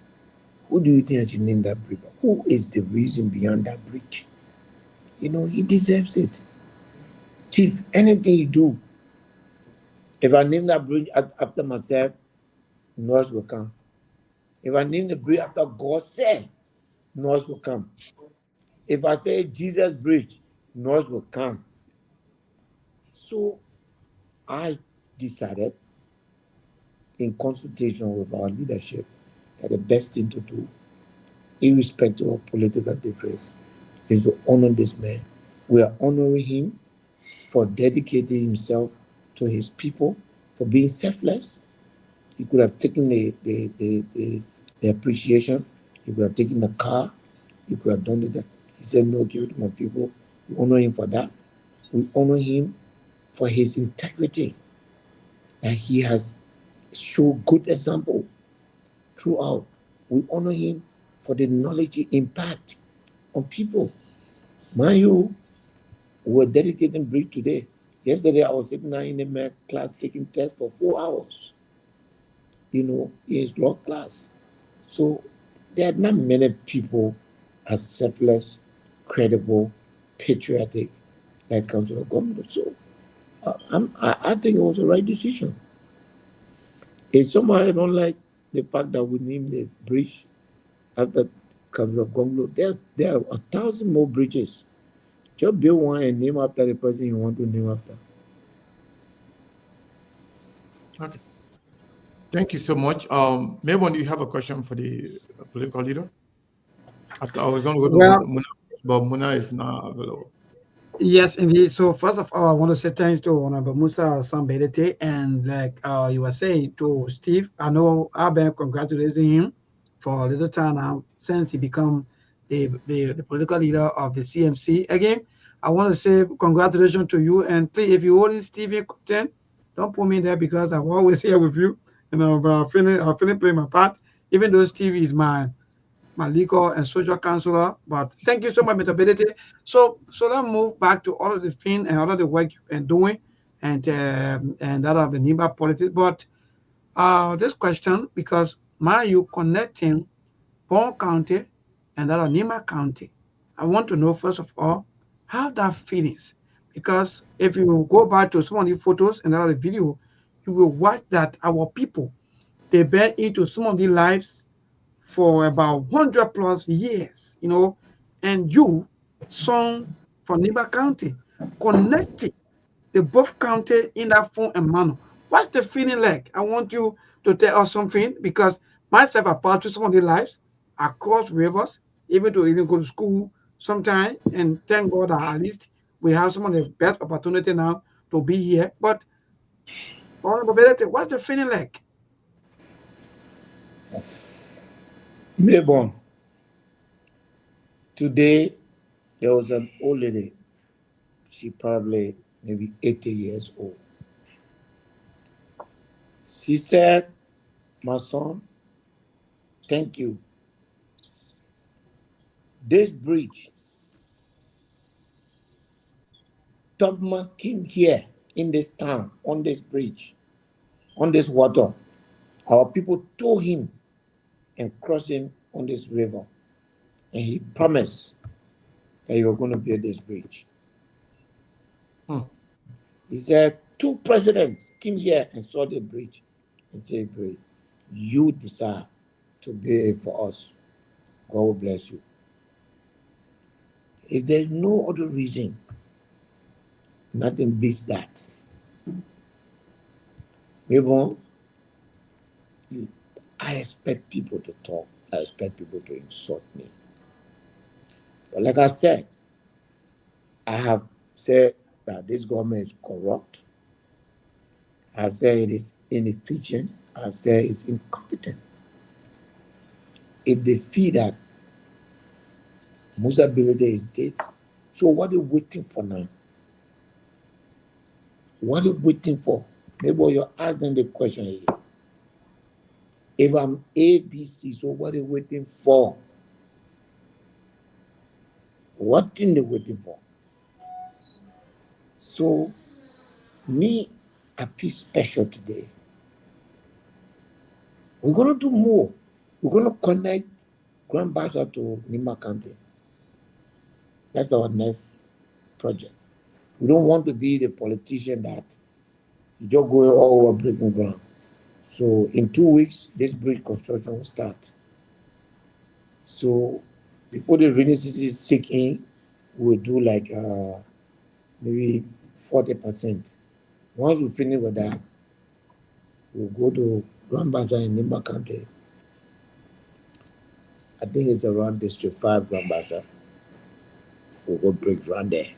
Who do you think I should name that bridge? Who is the reason behind that bridge? You know, he deserves it. Chief, anything you do, if I name that bridge after myself, noise will come. If I name the bridge after God said, noise will come. If I say Jesus Bridge, noise will come. So I decided, in consultation with our leadership, that the best thing to do, irrespective of political difference, is to honor this man. We are honoring him for dedicating himself to his people, for being selfless. He could have taken the appreciation, he could have taken the car, he could have done it. He said, no, give it to my people. We honor him for that. We honor him for his integrity, that he has shown good example throughout. We honor him for the knowledge he impact on people. Mind you, we're dedicating bridge today. Yesterday, I was sitting in a math class taking tests for 4 hours. You know, in his law class. So there are not many people as selfless, credible, patriotic like Councillor Government. So I think it was the right decision. If somebody don't like the fact that we named the bridge after Councillor Gonglo, there are 1,000 more bridges. Just build one and name after the person you want to name after. Okay. Thank you so much. Maybe do you have a question for the political leader? After I was going to go to Muna, but Muna is not available. Yes, indeed. So first of all, I want to say thanks to Honorable Musa Sambedete, and like you were saying to Steve, I know I've been congratulating him for a little time now since he become the political leader of the CMC. Again, I want to say congratulations to you, and please, if you only Stevie content, don't put me there because I'm always here with you, and I'm feeling playing my part, even though Stevie is my legal and social counselor. But thank you so much, Mr. Benedict. So let's move back to all of the thing and all of the work you've been doing, and that of the NIBA politics. But this question, because you connecting Paul County and that of Nima County, I want to know first of all how that feelings. Because if you go back to some of the photos and other video, you will watch that our people they been into some of the lives for about 100 plus years, and you, son from Niba County, connecting the both county in that form and manner. What's the feeling like? I want you to tell us something because myself, I passed through some of the lives across rivers, even to even go to school sometime, and thank God that at least we have some of the best opportunity now to be here. But what's the feeling like? Mayborn. Today, there was an old lady. She probably maybe 80 years old. She said, my son, thank you. This bridge, Tubman came here in this town, on this bridge, on this water. Our people told him and crossed him on this river. And he promised that you were going to build this bridge. He said, 2 presidents came here and saw the bridge and said, you decide to build it for us. God will bless you. If there's no other reason, nothing beats that. Maybe I expect people to talk. I expect people to insult me. But like I said, I have said that this government is corrupt. I have said it is inefficient. I have said it's incompetent. If they feel that Musa Bilede is dead, so what are you waiting for now? What are you waiting for? Maybe you're asking the question again. If I'm ABC, so what are you waiting for? What thing are you waiting for? So Me, I feel special today. We're gonna do more. We're gonna connect Grand Bassa to Nima County. That's our next project. We don't want to be the politician that you just go all over breaking ground. So in 2 weeks, this bridge construction will start. So before the rainy season sink in, we'll do like maybe 40%. Once we finish with that, we'll go to Grand Bazaar in Nimba County. I think it's around District 5 Grand Bazaar. We'll go break ground there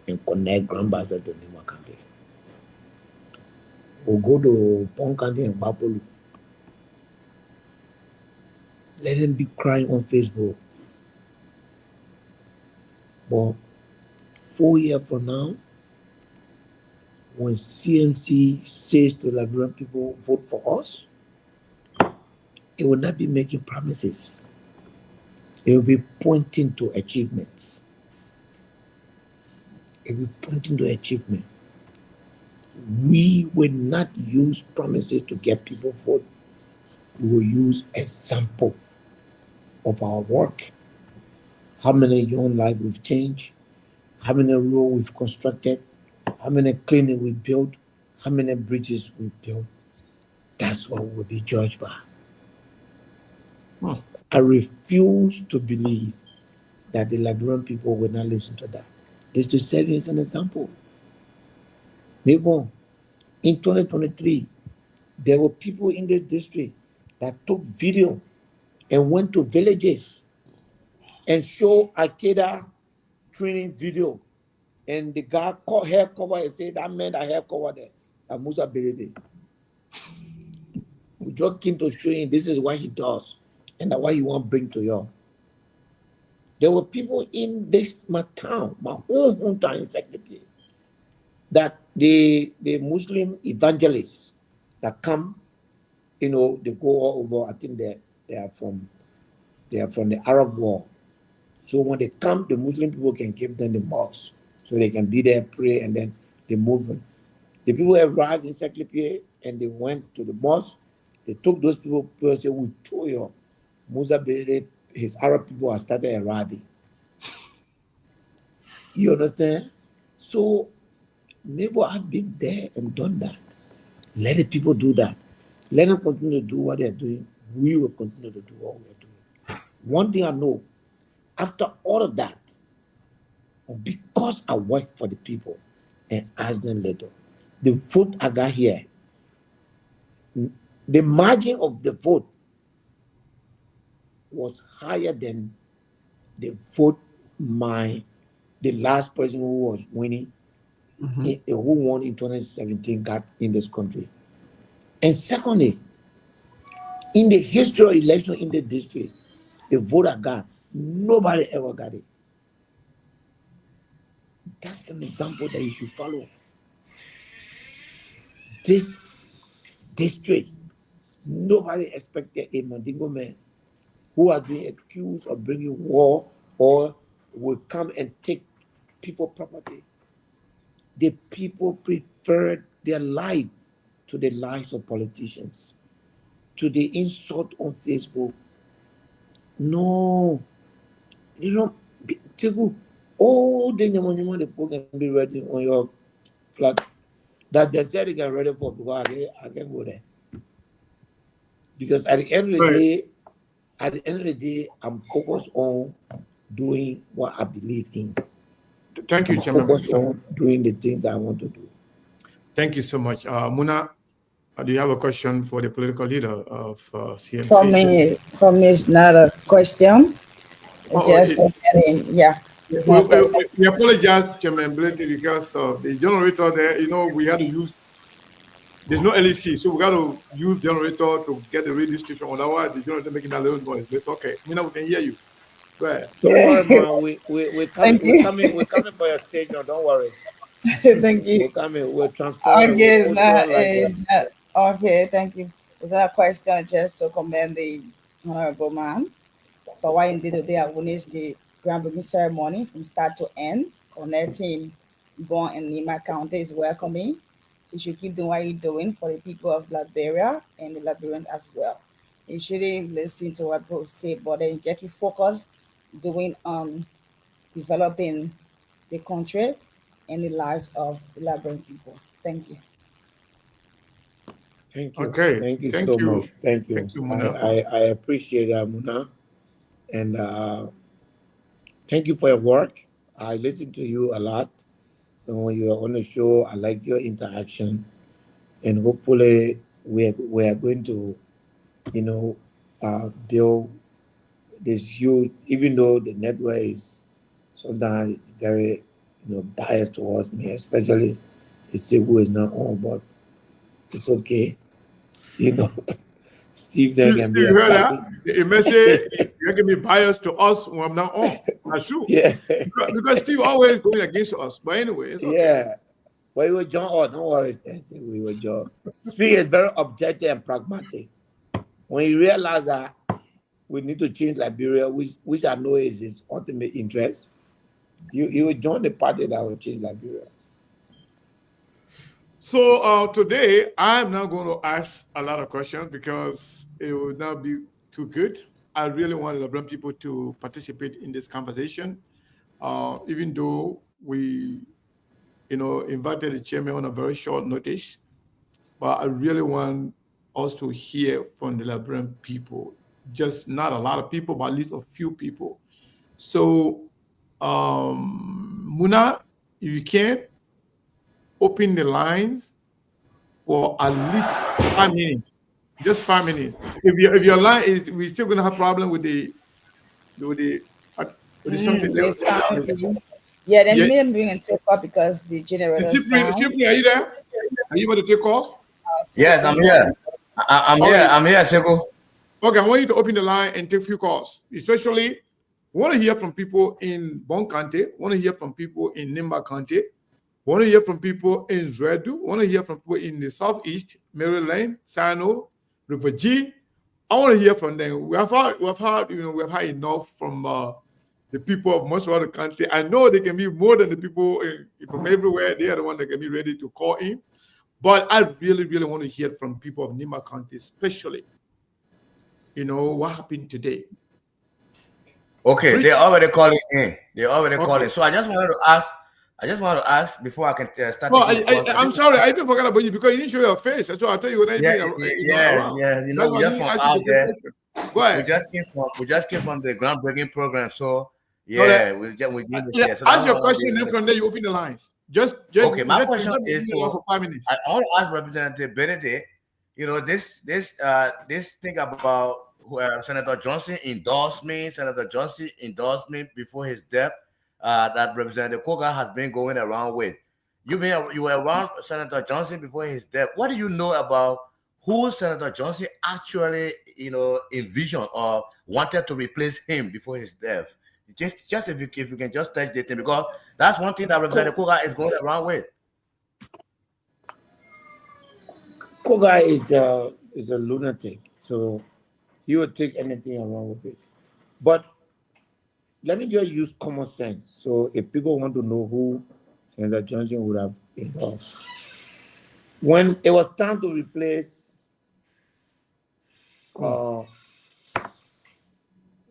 and connect Grand Bazaar to Nimba County. We'll go to Pong County and Bapolu. Let them be crying on Facebook. But 4 years from now, when CMC says to Liberian people, vote for us, it will not be making promises. It will be pointing to achievements. It will be pointing to achievement. We will not use promises to get people vote. We will use example of our work. How many young lives we've changed, how many roads we've constructed, how many clinics we built, how many bridges we built. That's what we'll be judged by. I refuse to believe that the Liberian people will not listen to that. This to serve you as an example. Maybe in 2023, there were people in this district that took video and went to villages and showed Al-Qaeda training video. And the guy caught hair cover and said, that man that hair cover there, that Musa Berede. We just came to show him this is what he does and that what he want to bring to you. There were people in this my town, my own hometown in Sktv-Lib, that the Muslim evangelists that come, they go all over. I think they are from the Arab world. So when they come, the Muslim people can give them the mosque, so they can be there, pray, and then they move. The people arrived in Sktv-Lib and they went to the mosque. They took those people and said, we told you, Musa Berede, his Arab people have started arriving. You understand? So maybe I've been there and done that. Let the people do that. Let them continue to do what they're doing. We will continue to do what we're doing. One thing I know, after all of that, because I work for the people and ask them later, the vote I got here, the margin of the vote was higher than the vote the last person who was winning, who won in 2017 got in this country. And secondly, in the history of election in the district, the vote I got, nobody ever got it. That's an example that you should follow. This district, nobody expected a Mandingo man who has been accused of bringing war or will come and take people's property. The people preferred their life to the lives of politicians, to the insult on Facebook. No, all the people can be ready on your flat. That they said they get ready for because I can go there. Because at the end of the day, I'm focused on doing what I believe in. Thank you, Chairman. Focus on doing the things I want to do. Thank you so much. Muna, do you have a question for the political leader of CMC? For me, it's not a question. Just yeah. We apologize, Chairman Blanty, because the generator there, we had to use, there's no LEC, so we got to use generator to get the radio station. Otherwise, the generator making that little noise. It's okay. We can hear you. Go ahead. Don't worry, man. We're coming for your station. Don't worry. Thank you. We're coming. We're transparent. Okay, okay, thank you. Is that a question just to commend the honorable man for why indeed today I witnessed the groundbreaking ceremony from start to end, connecting born in Nima County is welcoming. You should keep doing what you're doing for the people of Liberia and the Liberians as well. You shouldn't listen to what people say, but then just keep focus doing developing the country and the lives of the Liberian people. Thank you. Thank you. Okay. Thank you Thank so you. much. Thank you. Thank you, Muna. I appreciate that, Muna. And thank you for your work. I listen to you a lot. And when you are on the show, I like your interaction. And hopefully we are going to, build this huge, even though the network is sometimes very, biased towards me, especially the who is not on, but it's okay. Steve then Steve, can be you heard that? attacking. The message, you're going to be biased to us when I'm not on. That's true. Yeah. Because Steve always going against us. But anyway, it's okay. Yeah. But we were John. Oh, don't worry. We were John. Speaking is very objective and pragmatic. When you realize that we need to change Liberia, which I know is his ultimate interest, you will join the party that will change Liberia. So today, I'm not going to ask a lot of questions because it will not be too good. I really want Liberian people to participate in this conversation, even though we, invited the chairman on a very short notice. But I really want us to hear from the Liberian people, just not a lot of people, but at least a few people. So, Muna, if you can, open the lines for at least 5 minutes, just 5 minutes. If your line is, we're still gonna have problem with the something. The sound. Yeah, then Yeah. me bring and take up because the generator sound. Simply, are you there? Are you able to take calls? Yes, I'm here. I'm All here. right. I'm here, Seko. Okay, I want you to open the line and take a few calls. Especially, want to hear from people in Bon County. Want to hear from people in Nimba County. Want to hear from people in Zwedu. Want to hear from people in the Southeast, Maryland, Sano, River G. I want to hear from them. We have had enough from the people of most of the country. I know they can be more than the people from everywhere. They are the ones that can be ready to call in. But I really, really want to hear from people of Nimba County, especially. What happened today? Okay, they're already calling in. They're already Okay. calling. So I just wanted to ask before I can start. No, taking calls. I'm sorry, I even forgot about you because you didn't show your face. So I'll tell you when I Yes. around. We just from out there. Go ahead. We just came from the groundbreaking program. So we ask your question, and from there you open the lines. Just okay. My question is for 5 minutes. I want to ask Representative Benedict. This thing about Senator Johnson endorsement before his death that Representative Koga has been going around with. You were around Senator Johnson before his death. What do you know about who Senator Johnson actually envisioned or wanted to replace him before his death? Just if you can just touch the thing, because that's one thing that Representative Koga is going around with. Koga is a lunatic, so he would take anything along with it. But let me just use common sense. So if people want to know who Senator Johnson would have endorsed, when it was time to replace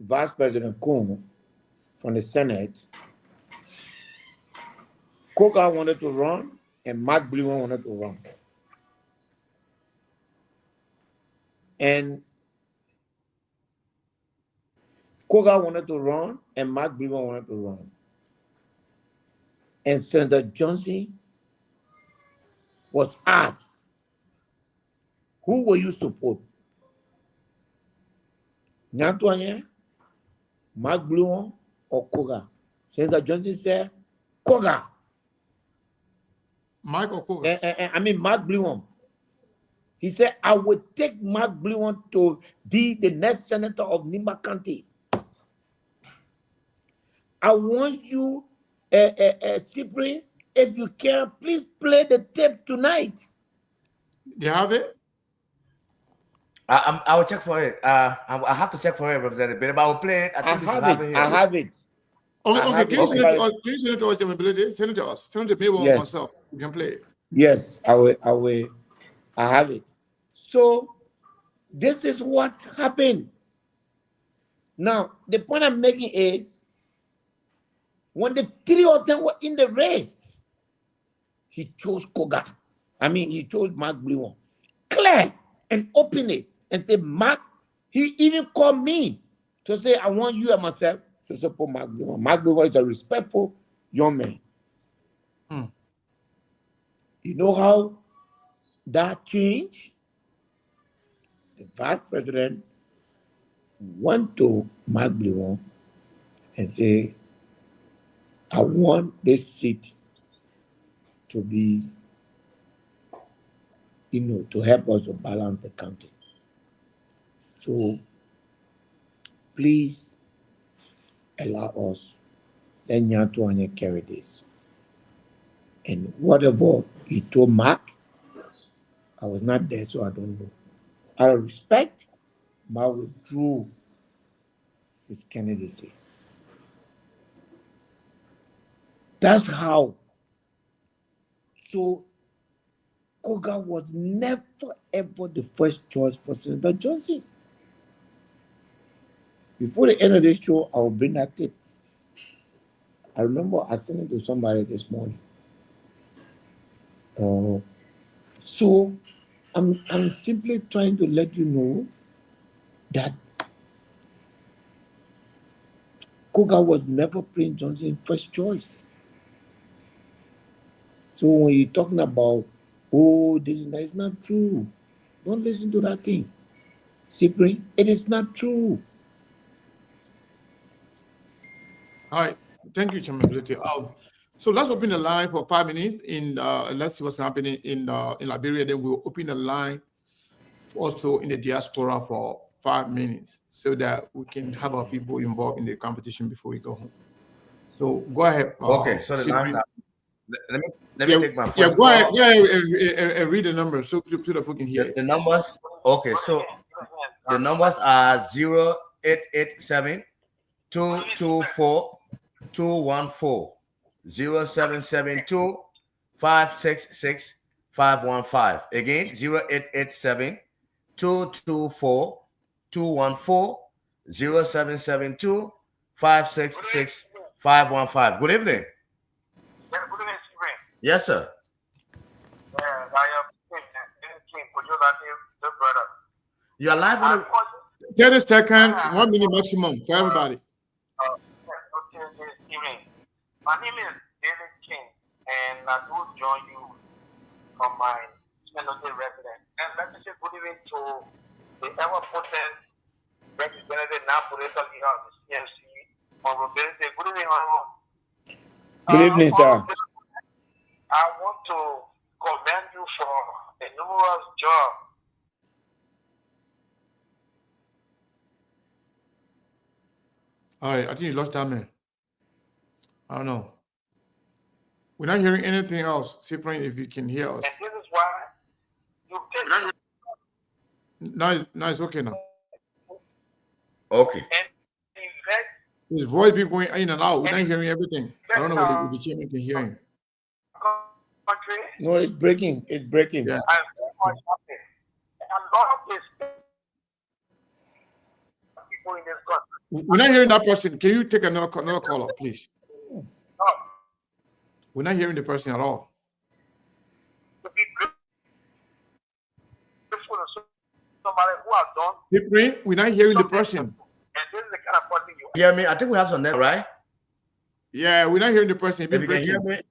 Vice President Kuhn from the Senate, Koga wanted to run and Mark Blewan wanted to run. And Koga wanted to run, and Mark Blewan wanted to run. And Senator Johnson was asked, who will you support? Nyantuanye, Mark Blewan, or Koga? Senator Johnson said, Koga. Michael Koga. Mark Blewan. He said, I would take Mark Blewan to be the next senator of Nimba County. I want you, Cyprian, if you can, please play the tape tonight. Do you have it? I will check for it. I have to check for it, Representative, but I will play it. I have it. Okay, I okay. have Can it. you send it to Somebody- us? Can you send it to us, Ability? Send it to us. Send it to me or Yes. myself. We can play it. Yes, I will. I have it. So this is what happened. Now, the point I'm making is when the three of them were in the race, he chose Koga. I mean, he chose Mark Bluon. Clear and open it and say, Mark, he even called me to say, I want you and myself to support Mark Bluon. Mark Bluon is a respectful young man. Hmm. You know how that changed? The vice president went to Mark Bluon and say, I want this seat to be, to help us to balance the country. So please allow us, let Nyantuanya carry this. And whatever he told Mark, I was not there, so I don't know. Out of respect, Mark withdrew his candidacy. That's how. So Koga was never ever the first choice for Senator Johnson. Before the end of this show, I will bring that tip. I remember I sent it to somebody this morning. So I'm simply trying to let you know that Koga was never Prince Johnson's first choice. So when you're talking about, oh, this is that, it's not true. Don't listen to that thing. Cyprian, it is not true. All right. Thank you, Chairman Ability. So let's open the line for 5 minutes let's see what's happening in Liberia. Then we'll open the line also in the diaspora for 5 minutes so that we can have our people involved in the competition before we go home. So go ahead. Okay, so the lines are. Let me take my first go call. ahead and read the numbers so that people can hear. The numbers. Okay, so the numbers are 0887 224 214 0772 566 515. Again, 0887 224 214 0772 566 515. Good evening. Yeah, good evening, Stephen. Yes, sir. I am King. Could you let me, the brother? You are live on the 30 seconds, 1 minute maximum for everybody. Okay, Stephen. My name is David King, and I do join you from my Sktv-Lib resident. And let me say good evening to the ever-potent representative now political leader of the CMC, Honorable Benedict. Good evening, Honorable. Good evening, sir. I want to commend you for a numerous job. All right, I think you lost that man. I don't know. We're not hearing anything else. Cyprian, if you can hear us. And this is why you take Now it's okay now. Okay. and invest His voice be going in and out. We're not hearing everything. I don't know if the chairman can hear him. country No, it's breaking. It's breaking. Yeah. and very much happy. And a lot of these people in this country. We're not hearing that person. Can you take another caller, please? No, We're not hearing the person at all. to be grateful to somebody who has done, Cyprian, we're not hearing the person. and this is the kind of person you Hear me? I think we have some net, right? Yeah, we're not hearing the person. It's If been you can hear breaking. me.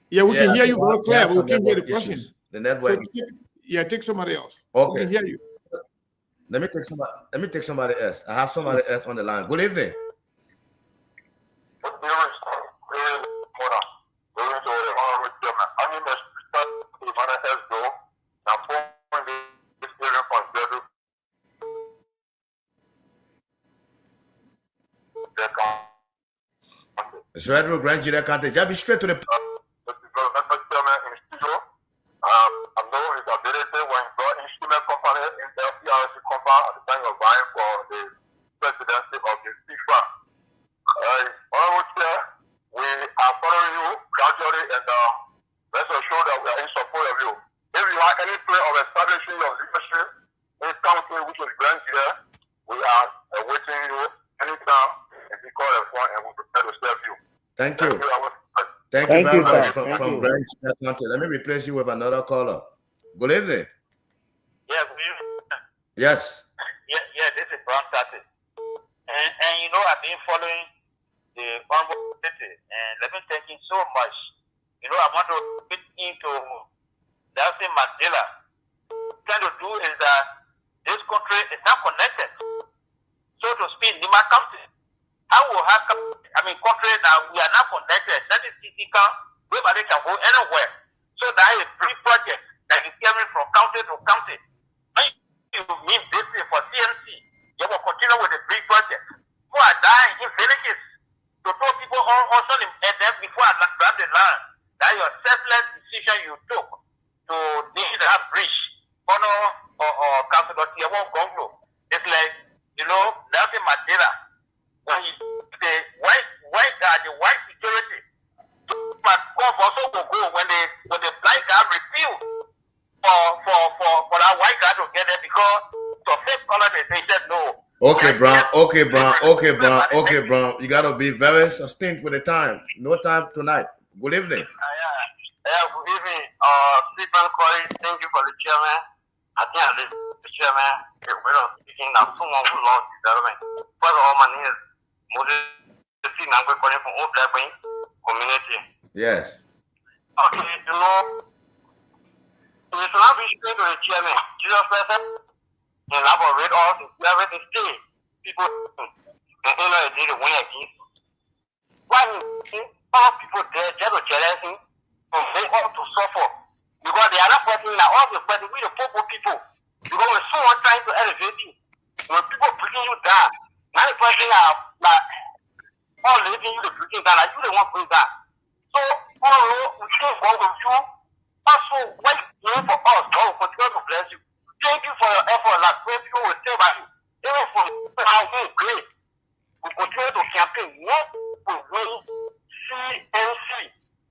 Yeah, we can I hear think you we very have clear, but some we can't hear the network person. issues. The So network. take somebody else. Okay. We can hear you. Let me take somebody else. I have somebody else on the line. Good evening. It's Red Road, Grand Julia County. Just be straight to the. establishing your leadership in county, which is grand here. We are awaiting you anytime if you call us one and we prepare to serve you. Thank you. Thank Thank you you, very much sir. from Thank you. Grand County. Let me replace you with another caller. Good evening. Yes, Yes. yeah, this is Brown Tati. And you know, I've been following the Honorable City, and let me thank you so much. You know, I want to get into Nelson Mandela. What I'm trying to do is that this country is not connected, so to speak, Nima County. I will have, country that we are not connected. That is city where they can go anywhere. So that is a free project that is coming from county to county. When you mean this for CNC, you will continue with the free project. Who are dying in villages to throw people on also and then before I grab the land. That your selfless decision you took to need that bridge. Or Councilor Tiawan Gonglo. It's like, you know, Nelson Mandela. When you say the white security, but also will go when the black guy refused for that white guy to get there because the first color they said no. Okay, Brown. You gotta be very succinct with the time. No time tonight. Good evening. Good evening. Stephen Corey, thank you for the chairman. I think I live the chairman. We're speaking now someone who lost development. First of all, my name is Moses. I'm calling from Old Black Wing community. Yes. Okay, you know, we should not be straight to the chairman. Jesus Christ elaborate all the everything stay. People and they did the win against. Why all people there just to jealous him and they all to suffer? Because they are not fighting now, all the fighting with the poor people. Because when someone trying to elevate you, when people bringing you down, now the person are like all living you the bringing down, like you the one bring down. So we can't go with you. Also, wait for us, God will continue to bless you. Thank you for your effort. Like when people will say about you, even for how you great. We continue to campaign. What we will CNC.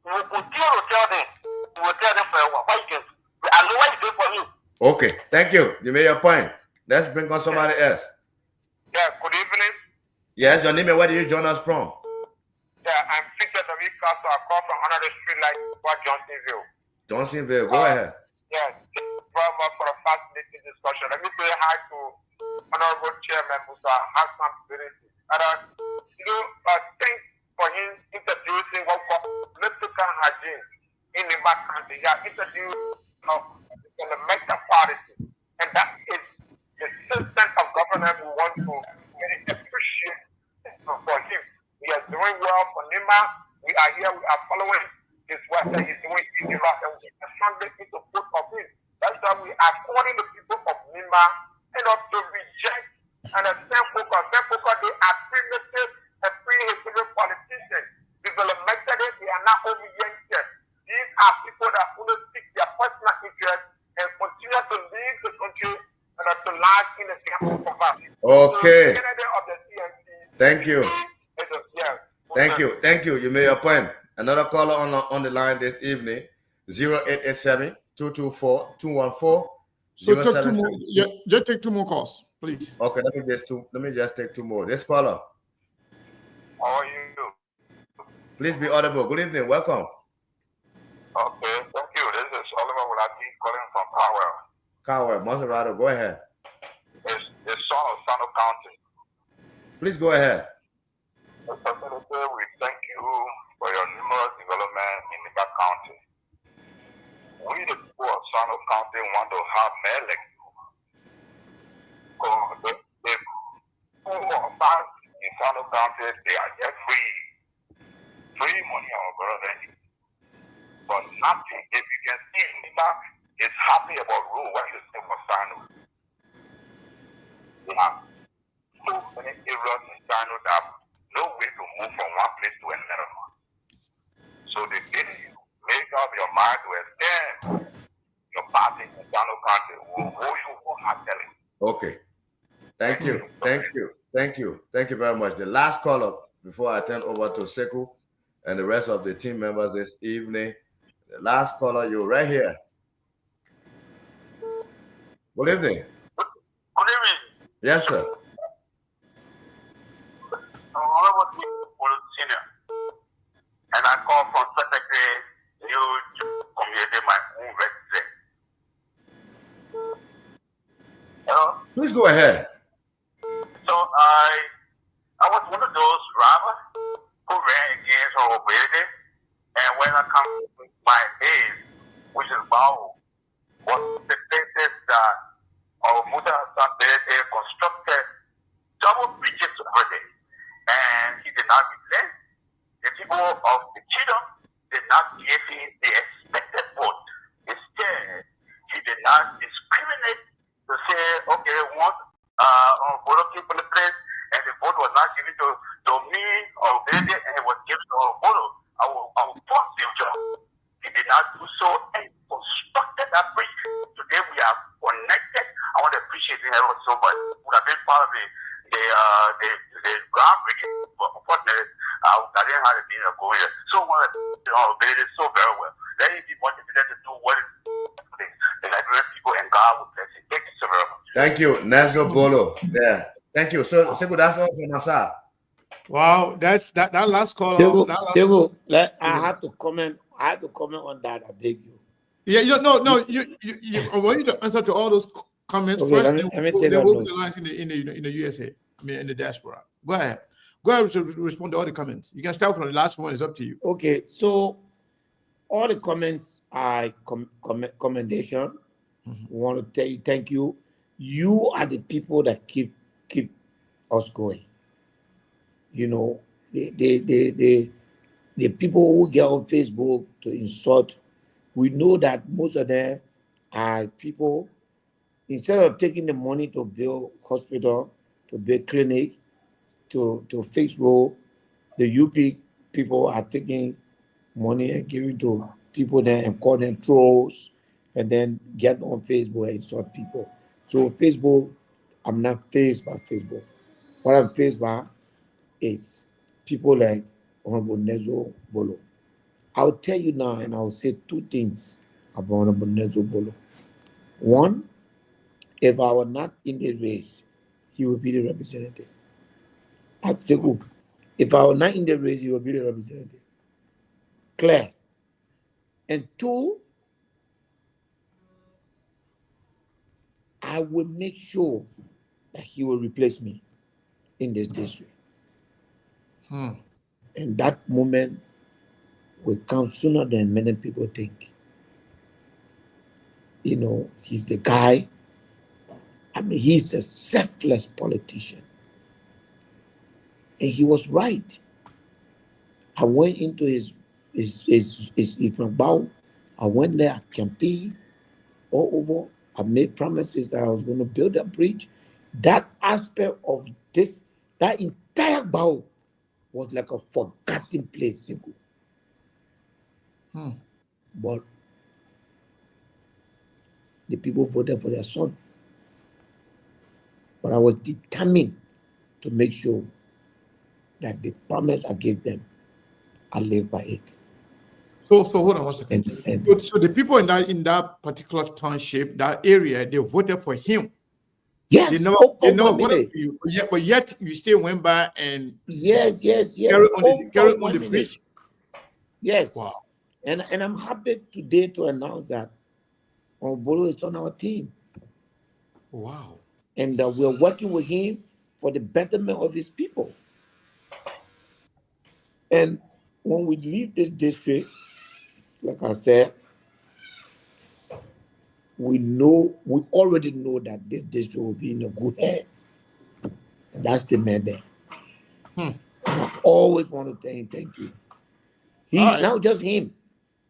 We will continue to tell them. We will tell them for what you can do. I know what you do for me. Okay, thank you. You made your point. Let's bring on somebody else. Yeah, good evening. Yes, your name and where do you join us from? Yeah, I'm Peter W. Castle. I call from another street like Johnsonville. Johnsonville, go ahead. Yes, very much for a fascinating discussion. Let me say hi to Honorable Chairman Musa Hassan Birisi. Thanks for him introducing what we call political hygiene in the back country. He has introduced the meta party, and that is the system of governance we want to really appreciate for him. He is doing well for Nima. We are here, we are following his work that he's doing in Iraq, and we are strongly in support of him. That's why we are calling the people of Nima and to reject and send focus. They are primitive and pre-historic politicians. Developmentally, they are not oriented. These are people that only seek their personal interest and continue to lead the country and to lie in the camp of poverty. Okay. So, of the CNC, Thank you. Yeah. Thank you. You made your point. Another caller on the line this evening, 0887 224 214. So take two more, just take two more calls, please. Okay, let me just take two more. This caller, How are you? please be audible. Good evening, welcome. Okay, thank you. This is Oliver Wulati calling from Powell. Cowell, Maserado, go ahead. It's son of Sano County. Please go ahead. Mr. Senator, we thank you for your numerous development in Niba County. We, the people of Sano County, want to have more elections. The people of us in Sano County, they are just free. Free money, our brother. But nothing. If you can see Niba is happy about rule, what you say for Sano. They have so many areas in Sano that no way to move from one place to another. So the minute you make up your mind to extend your party in Sano County will hold you for hard-telling. Okay. Thank you very much. The last caller before I turn over to Sekou and the rest of the team members this evening. The last caller, you're right here. Good evening. Good evening. Yes, sir. Honorable Senior. And I call from Secretary New Community, my own resident. Hello? Please go ahead. So I was one of those robbers who ran against our ability, and when I come to my age, which is Bao, was the places that our mother ability constructed double bridges over there, and he did not relent. The people of the kingdom did not give him the expected vote. Instead, he did not discriminate to say, okay, once Bolo came from the place and the vote was not given to me or Bede and it was given to Bolo, I will force him to. He did not do so and constructed that bridge. Today we are connected. I want to appreciate him ever so much. Would have been part of the groundbreaking, but unfortunately, I didn't have to be able to go here. So Bede so very well. Let him be motivated to do what is the Nigerian people and God will bless him. Thank you so very much. Thank you, Nelson Bolo. Yeah. Thank you. So that's all from my side. Wow, that last call. I have to comment. I have to comment on that. I beg you. Yeah, you I want you to answer to all those comments Okay, first. let me take They a will be note. lines in the USA. I mean, in the diaspora. Go ahead. Go ahead to respond to all the comments. You can start from the last one. It's up to you. Okay, so all the comments are commendation. We want to tell you thank you. You are the people that keep us going. You know, the people who get on Facebook to insult, we know that most of them are people, instead of taking the money to build hospital, to build clinic, to fix road, the UP people are taking money and giving to people there and call them trolls and then get on Facebook and insult people. So Facebook, I'm not faced by Facebook. What I'm faced by is people like Honorable Nezo Bolo. I'll tell you now and I'll say two things about Honorable Nezo Bolo. One, if I were not in the race, he would be the representative. At Sekou, if I were not in the race, he would be the representative. Clear. And two, I will make sure that he will replace me in this district. And that moment will come sooner than many people think. You know, he's the guy. I mean, he's a selfless politician. And he was right. I went into his Iframbao. I went there, I campaigned all over. I made promises that I was going to build a bridge. That aspect of this, that entire Bao was like a forgotten place. But the people voted for their son. But I was determined to make sure that the promise I gave them, I live by it. So hold on one second. So the people in that particular township, that area, they voted for him. Yes, they never voted for you, but yet you still went by and yes. carried on the bridge. Yes. Wow. And I'm happy today to announce that Bolo is on our team. Wow. And we're working with him for the betterment of his people. And when we leave this district, like I said, we already know that this district will be in a good hands. And that's the man there. And I always want to tell him thank you. Not just him,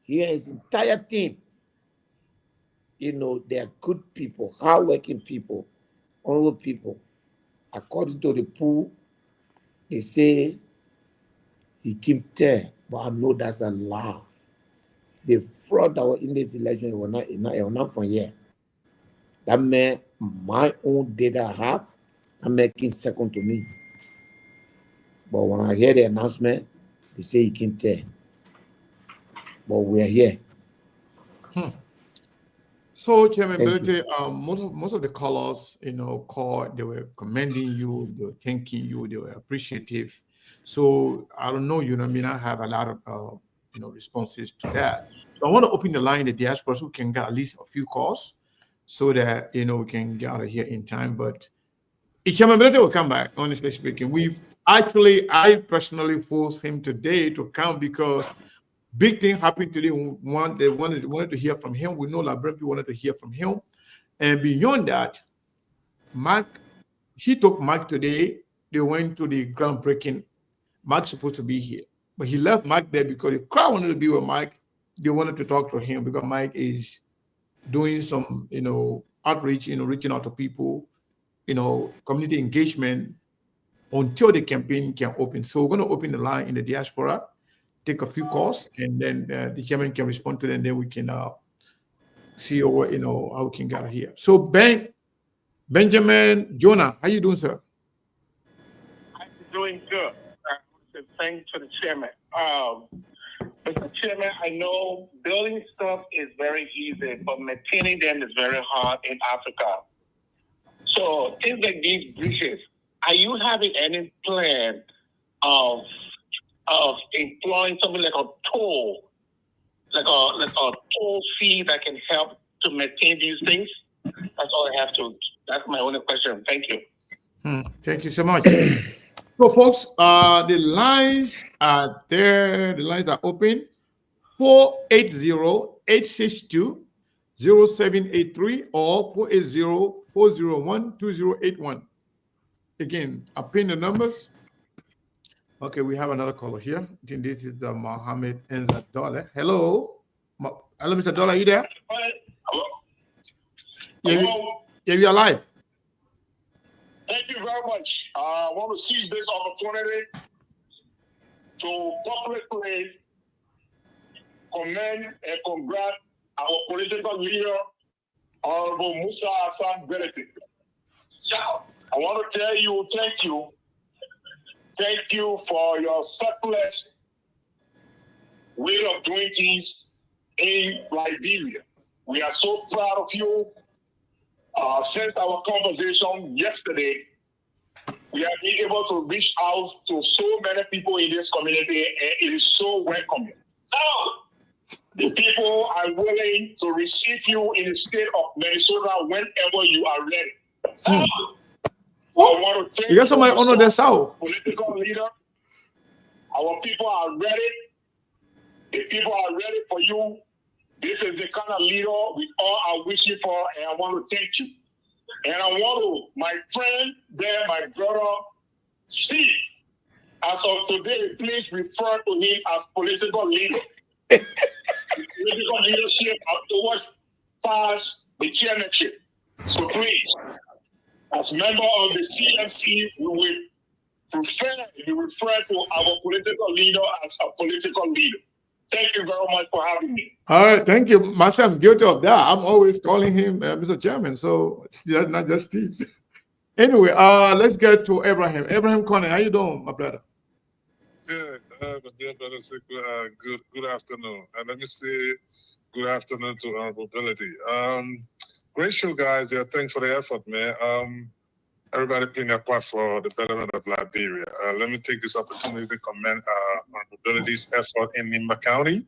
he and his entire team. You know, they are good people, hardworking people, honorable people. According to the pool, they say he came there, but I know that's a lie. The fraud that was in this election, it was not from here. That man, my own data I have, I'm making second to me. But when I hear the announcement, they say he came there. But we're here. So, Chairman Thank you. Belete, most of the callers, called, they were commending you, they were thanking you, they were appreciative. So, I don't know, I mean, I have a lot of, responses to that. So, I want to open the line in the diaspora so we can get at least a few calls so that, we can get out of here in time. But Chairman Belete will come back, honestly speaking. I personally forced him today to come because big thing happened today. They wanted to hear from him. We know Labrampi wanted to hear from him. And beyond that, he took Mark today. They went to the groundbreaking. Mark's supposed to be here. But he left Mark there because the crowd wanted to be with Mike. They wanted to talk to him because Mike is doing some, outreach, reaching out to people, community engagement until the campaign can open. So we're going to open the line in the diaspora, take a few calls, and then the chairman can respond to them. And then we can see how we can get here. So Benjamin Jonah, how you doing, sir? I'm doing good. Thanks to the chairman. Mr. Chairman, I know building stuff is very easy, but maintaining them is very hard in Africa. So things like these bridges, are you having any plan of employing something like a toll, like a toll fee that can help to maintain these things? That's all I have to. That's my only question. Thank you. Thank you so much. So, folks, the lines are there. The lines are open. 480-862-0783 or 480-401-2081. Again, I'll pin the numbers. Okay, we have another caller here. I think this is Mohammed Enza Dollar. Hello. Hello, Mr. Dollar, are you there? Hello. Yeah, we are live. Thank you very much. I want to seize this opportunity to publicly commend and congratulate our political leader, Honorable Musa Hassan Benedict. I want to tell you, thank you. Thank you for your selfless way of doing things in Liberia. We are so proud of you. Since our conversation yesterday, we have been able to reach out to so many people in this community, and it is so welcoming. The people are willing to receive you in the state of Minnesota whenever you are ready. I want to thank you, somebody honor their soul. Political leader. Our people are ready. The people are ready for you. This is the kind of leader we all are wishing for, and I want to thank you. And I want to, my friend there, my brother, Steve, as of today, please refer to him as political leader. Political leadership afterwards pass the chairmanship. So please, as member of the CMC, we will prefer you refer to our political leader as a political leader. Thank you very much for having me. All right, thank you. Myself, I'm guilty of that. I'm always calling him Mr. Chairman, so that's not just Steve. Anyway, let's get to Abraham. Abraham Conner, how you doing, my brother? Good, my dear brother. Good afternoon. And let me say good afternoon to Honorable Ability. Great show, guys. Yeah, thanks for the effort, man. Everybody playing their part for the betterment of Liberia. Let me take this opportunity to commend Honorable Ability's effort in Nimba County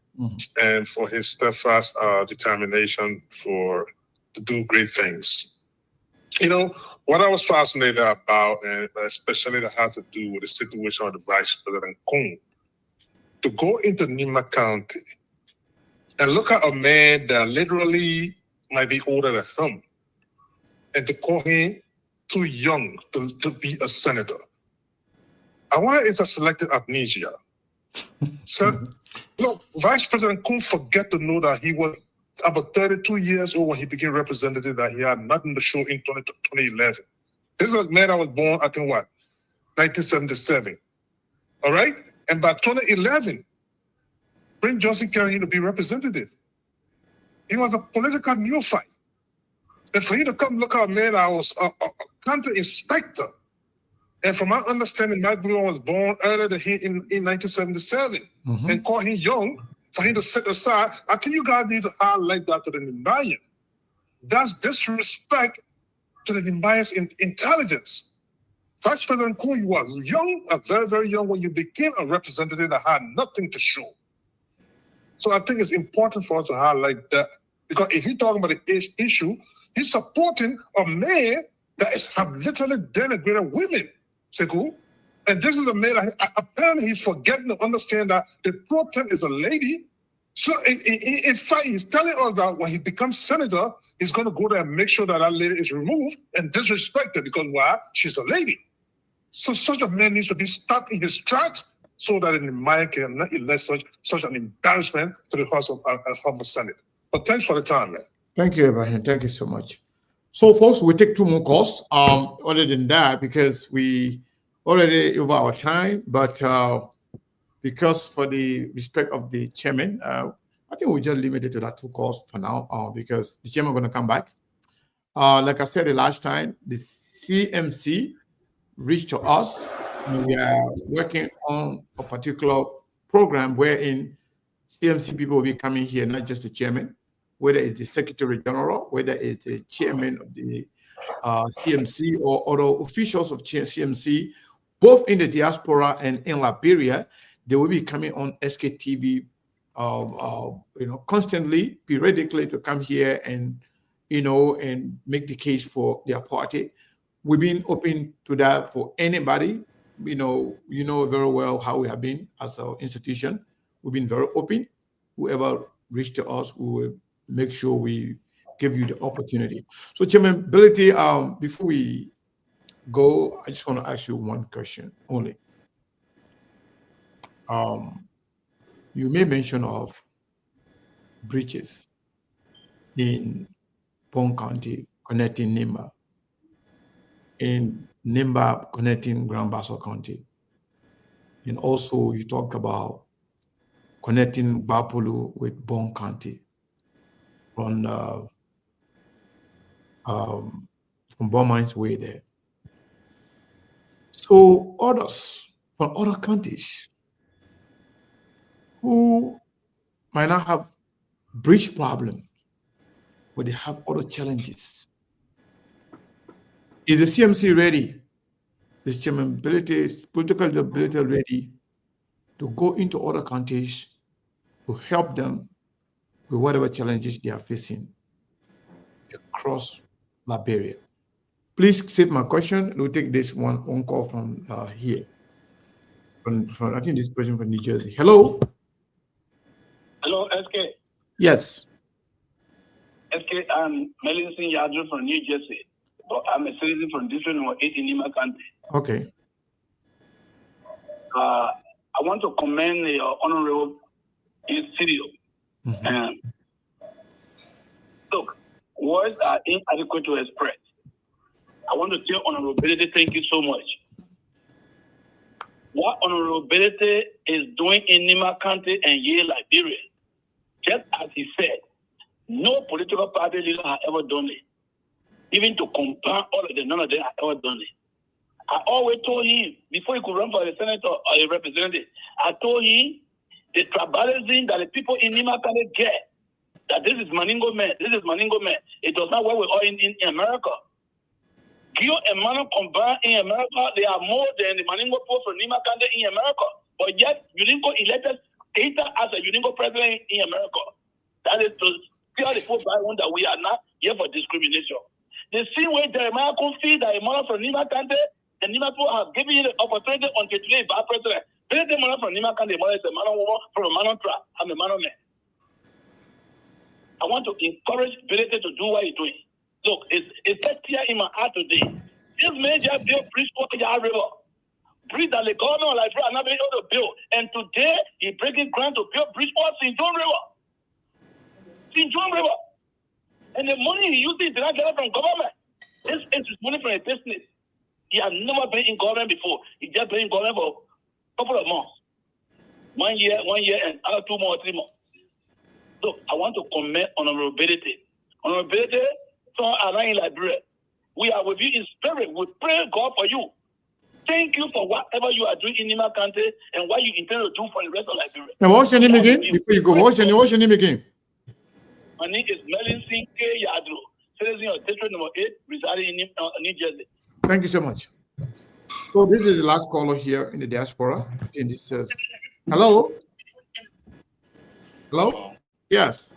and for his steadfast determination to do great things. You know, what I was fascinated about, and especially that has to do with the situation of the Vice President Kung, to go into Nimba County and look at a man that literally might be older than him, and to call him too young to be a senator. I wonder if it's a selective amnesia. So, look, Vice President Kung forget to know that he was about 32 years old when he became representative, that he had nothing to show in 2011. This is a man that was born, I think, 1977. All right? And by 2011, Brent Johnson carried him to be representative. He was a political neophyte. And for him to come look at a man, I was a country inspector. And from my understanding, Mike Brewer was born earlier than him in 1977. And call him young, for him to sit aside. I think you guys need to highlight that to the Nimbayan. That's disrespect to the Nimbaya's intelligence. Vice President Koo, you are young, very, very young when you became a representative that had nothing to show. So I think it's important for us to highlight that, because if you're talking about the issue, he's supporting a man that have literally denigrated women, Sekou. And this is a man that apparently he's forgetting to understand that the pro-temp is a lady. So in fact, he's telling us that when he becomes senator, he's going to go there and make sure that lady is removed and disrespected, because why? She's a lady. So such a man needs to be stopped in his tracks so that in the mind can not elect such an embarrassment to the House of Senate. But thanks for the time, man. Thank you, Ibrahim. Thank you so much. So, folks, we take 2 more calls. Other than that, because we already over our time, but because for the respect of the chairman, I think we just limit it to that 2 calls for now, because the chairman going to come back. Like I said the last time, the CMC reached to us. We are working on a particular program wherein CMC people will be coming here, not just the chairman, whether it's the Secretary General, whether it's the chairman of the CMC or other officials of CMC, both in the diaspora and in Liberia. They will be coming on SKTV, constantly, periodically, to come here and, and make the case for their party. We've been open to that for anybody. You know very well how we have been as an institution. We've been very open. Whoever reached to us, we will make sure we give you the opportunity. So, Chairman Ability, before we go, I just want to ask you one question only. You made mention of bridges in Pong County connecting Nimba, in Nimba connecting Grand Bassa County. And also you talked about connecting Bapulu with Bon County from Beaumont's way there. So others from other countries who might not have bridge problems, but they have other challenges. Is the CMC ready? Is chairman ability, political ability ready to go into other countries to help them with whatever challenges they are facing across Liberia? Please state my question. We'll take this one call from here. From I think this person from New Jersey. Hello. Hello, SK. Yes. SK, I'm Melinson Yadru from New Jersey. I'm a citizen from District Number 8 in Nima County. Okay. I want to commend the Honorable Studio. And look, words are inadequate to express. I want to tell Honorable Ability, thank you so much. What Honorable Ability is doing in Nima County and Yale, Liberia, just as he said, no political party leader has ever done it. Even to compare all of them, none of them have ever done it. I always told him, before he could run for a senator or a representative, I told him the tribalism that the people in Nima County get, that this is Maningo man, this is Maningo man. It does not work with all in America. Gio and Mano combined in America, they are more than the Maningo people from Nima County in America. But yet, Uningo elected Keita as a Uningo president in America. That is to tell the people that we are not here for discrimination. The same way Jeremiah Kofi, that a man from Nima County, and Nima people have given you the opportunity until today by president. The man from Nima County, is a man woman from a man trap. I'm a man man. I want to encourage Billy to do what he's doing. Look, it's that clear in my heart today. This man just built bridge over the river. Bridge that the government like are not able to build. And today, he's breaking ground to build bridge over St. John River. St. John River. And the money he uses did not get it from government. This is money from a business. He has never been in government before. He just been in government for a couple of months. 1 year, and another 2 more, 3 more. Look, I want to comment on honorability. Honorability, so around in Liberia. We are with you in spirit. We pray God for you. Thank you for whatever you are doing in Nima County and what you intend to do for the rest of Liberia. Now, what's your name again? Before you go, what's your name again? My name is Melin Sinke Yadro, citizen of District Number 8, residing in New Jersey. Thank you so much. So this is the last caller here in the diaspora. And this says, hello? Hello? Yes.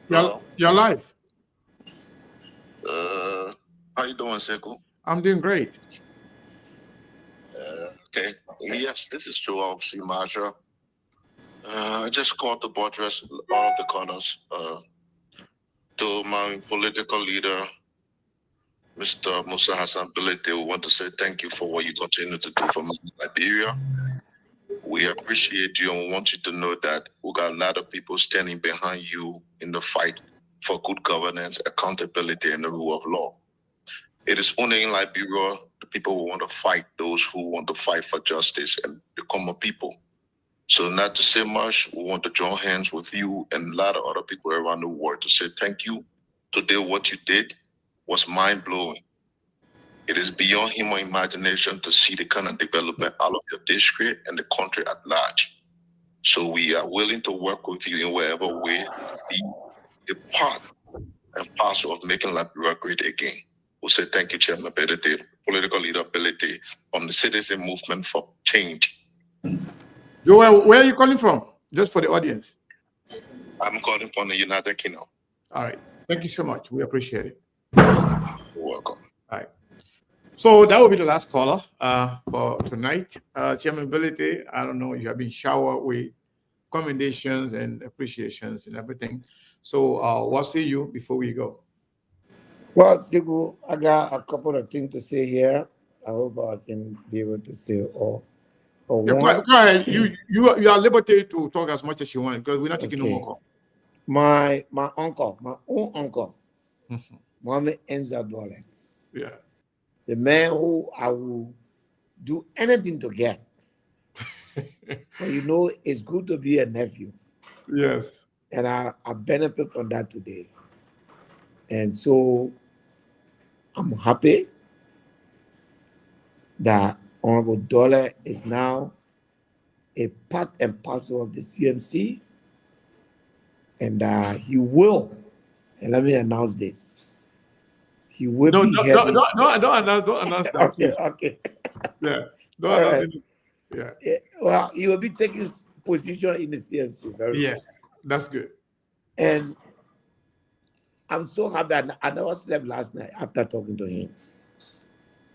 You're live. How you doing, Sekou? I'm doing great. Okay. Yes, this is Joe C. Maja. I just called to buttress all of the corners to my political leader, Mr. Musa Hassan Bilete. We want to say thank you for what you continue to do for Liberia. We appreciate you and we want you to know that we got a lot of people standing behind you in the fight for good governance, accountability, and the rule of law. It is only in Liberia the people who want to fight those who want to fight for justice and the common people. So not to say much, we want to join hands with you and a lot of other people around the world to say thank you. Today what you did was mind-blowing. It is beyond human imagination to see the kind of development out of your district and the country at large. So we are willing to work with you in whatever way, be a part and parcel of making Liberia great again. We'll say thank you, Chairman Bilete, political leader Bilete, from the Citizen Movement for Change. Joel, where are you calling from? Just for the audience. I'm calling from the United Kingdom. All right. Thank you so much. We appreciate it. You're welcome. All right. So that will be the last caller for tonight. Chairman Bilete, I don't know, you have been showered with commendations and appreciations and everything. So we'll see you before we go. Well, Sekou, I got a couple of things to say here. I hope I can be able to say all. Yeah, go ahead. You are liberty to talk as much as you want because we're not taking no more call. My uncle, my own uncle, Mohammed Enzadwale. Yeah. The man who I will do anything to get. But you know, it's good to be a nephew. Yes. And I benefit from that today. And so I'm happy that Honorable Dollar is now a part and parcel of the CMC. And he will, and let me announce this, he will be heading. Don't announce that. Okay. Yeah. Don't announce it. Yeah. Well, he will be taking his position in the CMC very soon. That's good. And I'm so happy. I never slept last night after talking to him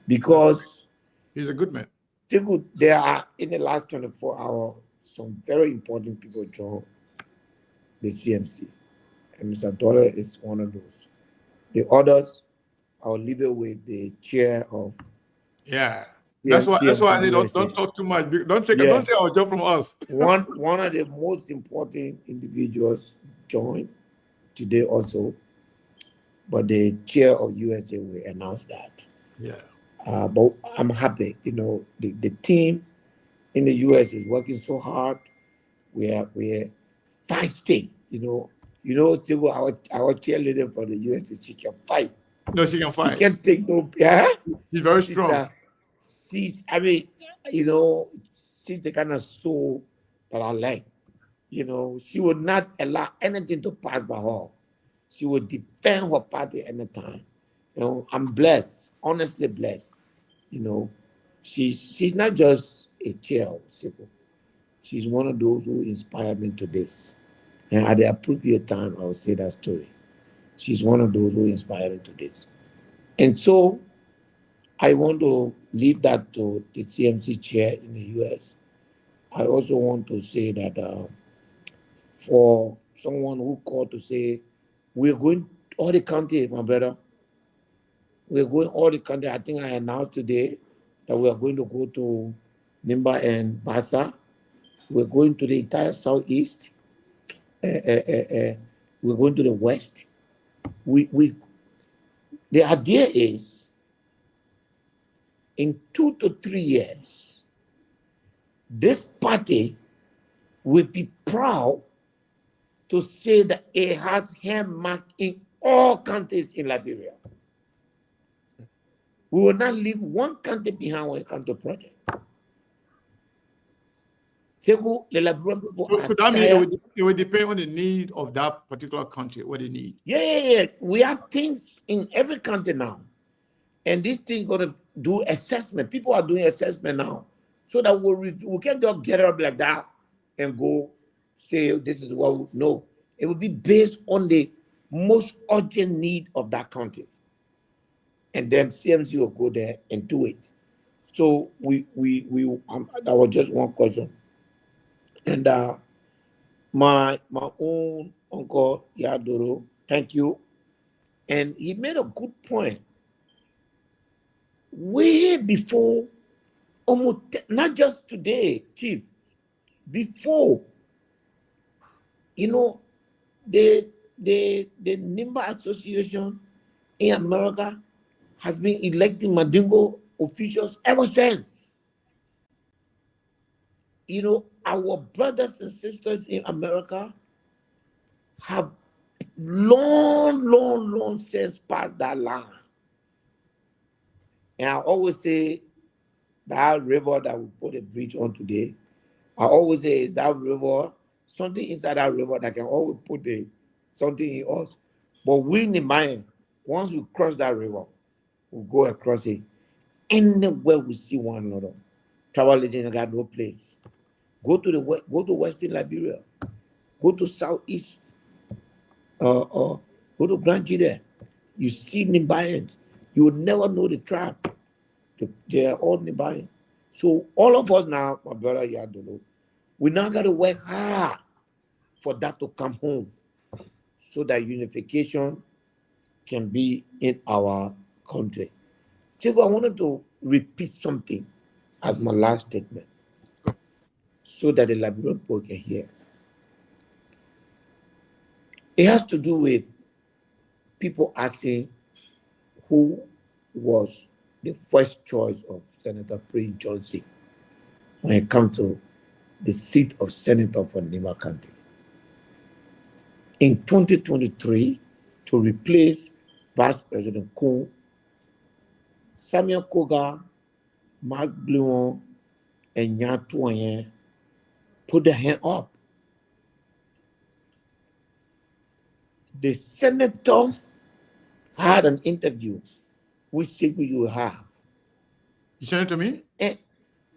because he's a good man. There are, in the last 24 hours, some very important people joined the CMC. And Mr. Dollar is one of those. The others, I'll leave it with the chair of. Yeah. That's why I say don't talk too much. Don't take our job from us. one of the most important individuals joined today also, but the chair of USA will announce that. Yeah. But I'm happy, you know, the team in the US is working so hard. We're feisty, you know, our cheerleader for the US is she can fight. No, she can fight. She can't take no. Yeah. She's very strong. She's the kind of soul that I like. You know, she would not allow anything to pass by her. She would defend her party anytime. You know, I'm blessed, honestly blessed. You know, she's not just a chair, she's one of those who inspired me to this. And at the appropriate time, I will say that story. She's one of those who inspired me to this. And so I want to leave that to the CMC chair in the US. I also want to say that for someone who called to say, we're going all the county, my brother. We're going all the county. I think I announced today that we are going to go to Nimba and Bassa. We're going to the entire Southeast. We're going to the West. The idea is, in 2 to 3 years, this party will be proud to say that it has handmark in all countries in Liberia. We will not leave one country behind when it comes to project. Tegu, the Liberian people So, are so that means tired. it would depend on the need of that particular country, what they need. Yeah. We have things in every country now. And this thing gonna do assessment. People are doing assessment now. So that we can't just get up like that and go say this is what we know. It will be based on the most urgent need of that country. And then CMC will go there and do it. So that was just one question. And my own uncle Yadoro, thank you. And he made a good point. Way before, almost not just today, Chief, before, the NIMBA Association in America has been electing Madingo officials ever since. Our brothers and sisters in America have long since passed that line. And I always say that river that we put a bridge on today, I always say is that river, something inside that river that can always put something in us. But we in the mind, once we cross that river, we go across it. Anywhere we see one another, Tower Legend got no place. Go to Western Liberia, go to Southeast, go to Grand Jide. You see Nimbayans, you will never know the tribe. They are all Nimbayans. So all of us now, my brother Yadolo, we now got to work hard for that to come home so that unification can be in our country. Chico, I wanted to repeat something as my last statement so that the Liberian people can hear. It has to do with people asking who was the first choice of Senator Prince Johnson when it comes to the seat of senator for Nima County. In 2023, to replace Vice President Kuhn, Samuel Koga, Mark Bluon, and Nyan Tuanyen put their hand up. The senator had an interview. Which people you have? You send it to me?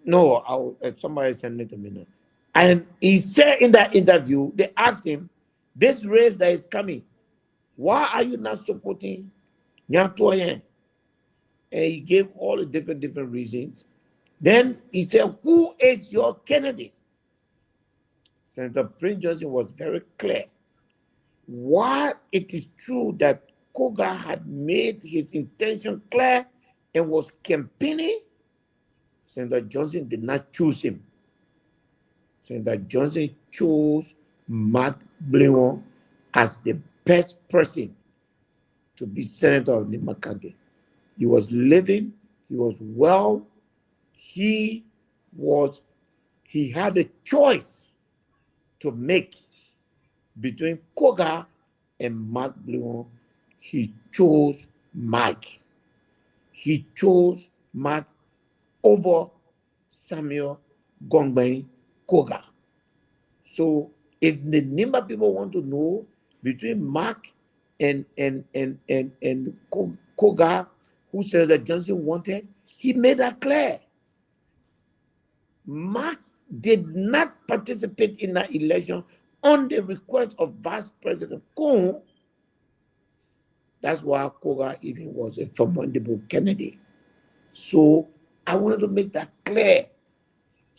No, somebody sent it to me now. And he said in that interview, they asked him, this race that is coming, why are you not supporting Nyan Tuanyen? And he gave all the different reasons. Then he said, who is your candidate? Senator Prince Johnson was very clear. Why it is true that Koga had made his intention clear and was campaigning, Senator Johnson did not choose him. Senator Johnson chose Mark Bluon as the best person to be senator of Nima County. He was living, he was well, he had a choice to make between Koga and Mark Bluon. He chose Mike. He chose Mark over Samuel Gongbei Koga. So if the Nimba people want to know between Mark and Koga, who Senator Johnson wanted, he made that clear. Mark did not participate in that election on the request of Vice President Kuhn. That's why Koga even was a formidable candidate. So I wanted to make that clear.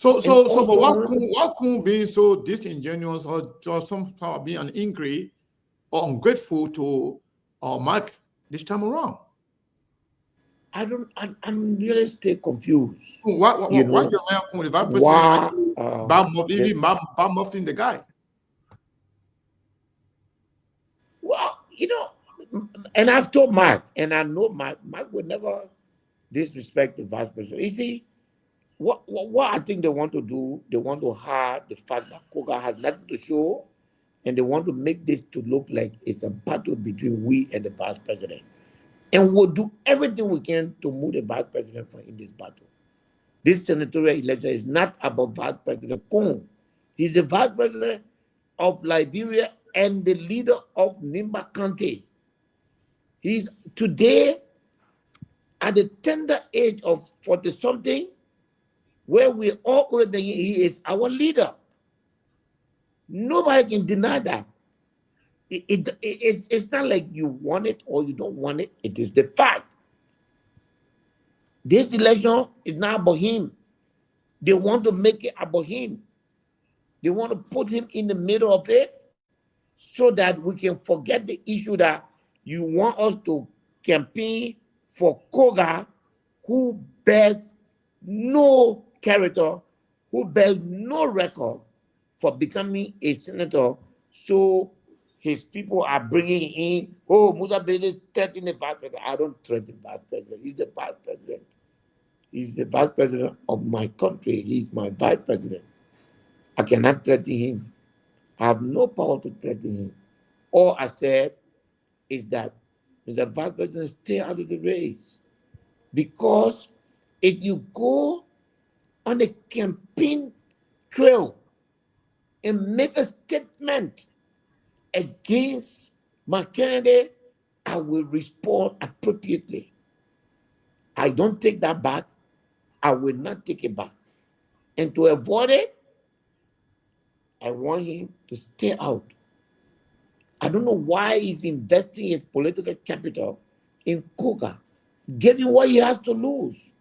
But why Kuhn being so disingenuous or somehow being an angry or ungrateful to Mark this time around? I'm really still confused. Why the Vice President bad muffling the guy? Well, and I've told Mark, and I know Mark would never disrespect the Vice President. You see, what I think they want to do, they want to hide the fact that Koga has nothing to show, and they want to make this to look like it's a battle between we and the Vice President. And we'll do everything we can to move the Vice President in this battle. This senatorial election is not about Vice President Kuhn. He's the vice president of Liberia and the leader of Nimba County. He's today at the tender age of 40-something, where we all older than him. He is our leader. Nobody can deny that. It's not like you want it or you don't want it. It is the fact. This election is not about him. They want to make it about him. They want to put him in the middle of it so that we can forget the issue that you want us to campaign for Koga, who bears no character, who bears no record for becoming a senator. So his people are bringing in, oh, Musa Bele is threatening the vice president. I don't threaten the vice president. He's the vice president. He's the vice president of my country. He's my vice president. I cannot threaten him. I have no power to threaten him. All I said is that Mr. Vice President, stay out of the race. Because if you go on a campaign trail and make a statement against my candidate, I will respond appropriately. I don't take that back. I will not take it back. And to avoid it, I want him to stay out. I don't know why he's investing his political capital in Koga. Give him what he has to lose.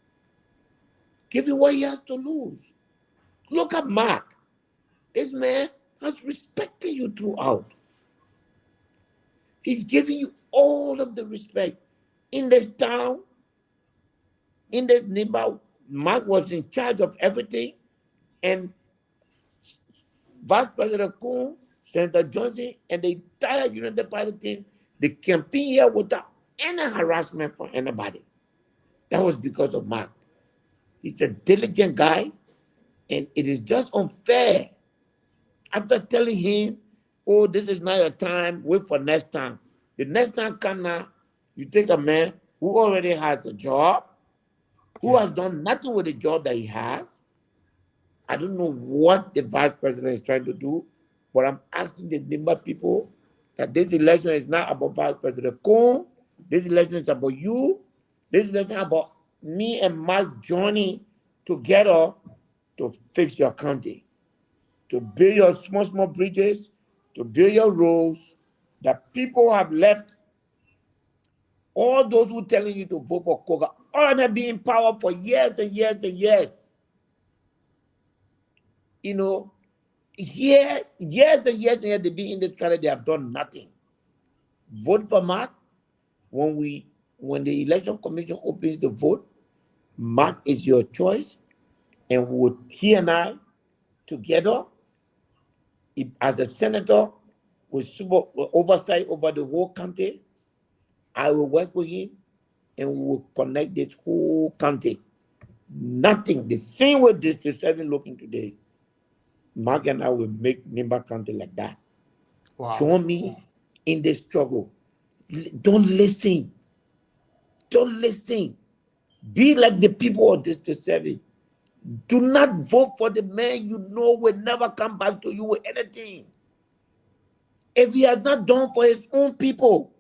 Give him what he has to lose. Look at Mark. This man has respected you throughout. He's giving you all of the respect. In this town, in this neighborhood, Mark was in charge of everything. And Vice President Kuhn, Senator Johnson, and the entire United Party team, they campaigned here without any harassment from anybody. That was because of Mark. He's a diligent guy, and it is just unfair. After telling him, oh, this is not your time, wait for next time. The next time come now, you take a man who already has a job, who has done nothing with the job that he has. I don't know what the vice president is trying to do, but I'm asking the Nimba people that this election is not about Vice President Kuhn. This election is about you. This election is about me and Mark joining together to fix your county, to build your small bridges, to build your roads that people have left. All those who telling you to vote for Koga, all of them been in power for years and years and years. You know, years and years and years they've been in this country, they have done nothing. Vote for Mark. When the election commission opens the vote, Mark is your choice, and would he and I together, as a senator with super oversight over the whole country, I will work with him, and we will connect this whole country. Nothing. The same way District 7 looking today, Mark and I will make Nimba County like that. Wow. Join me in this struggle. Don't listen. Don't listen. Be like the people of District 7. Do not vote for the man you know will never come back to you with anything. If he has not done for his own people,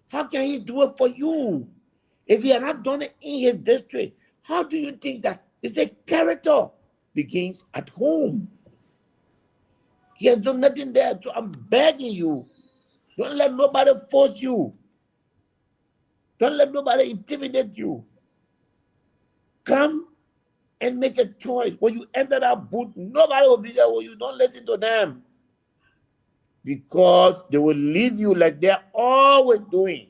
how can he do it for you? If he has not done it in his district, how do you think that? It's a character begins at home. He has done nothing there. So I'm begging you, don't let nobody force you. Don't let nobody intimidate you. Come and make a choice. When you enter that booth, nobody will be there when you don't listen to them. Because they will leave you like they're always doing.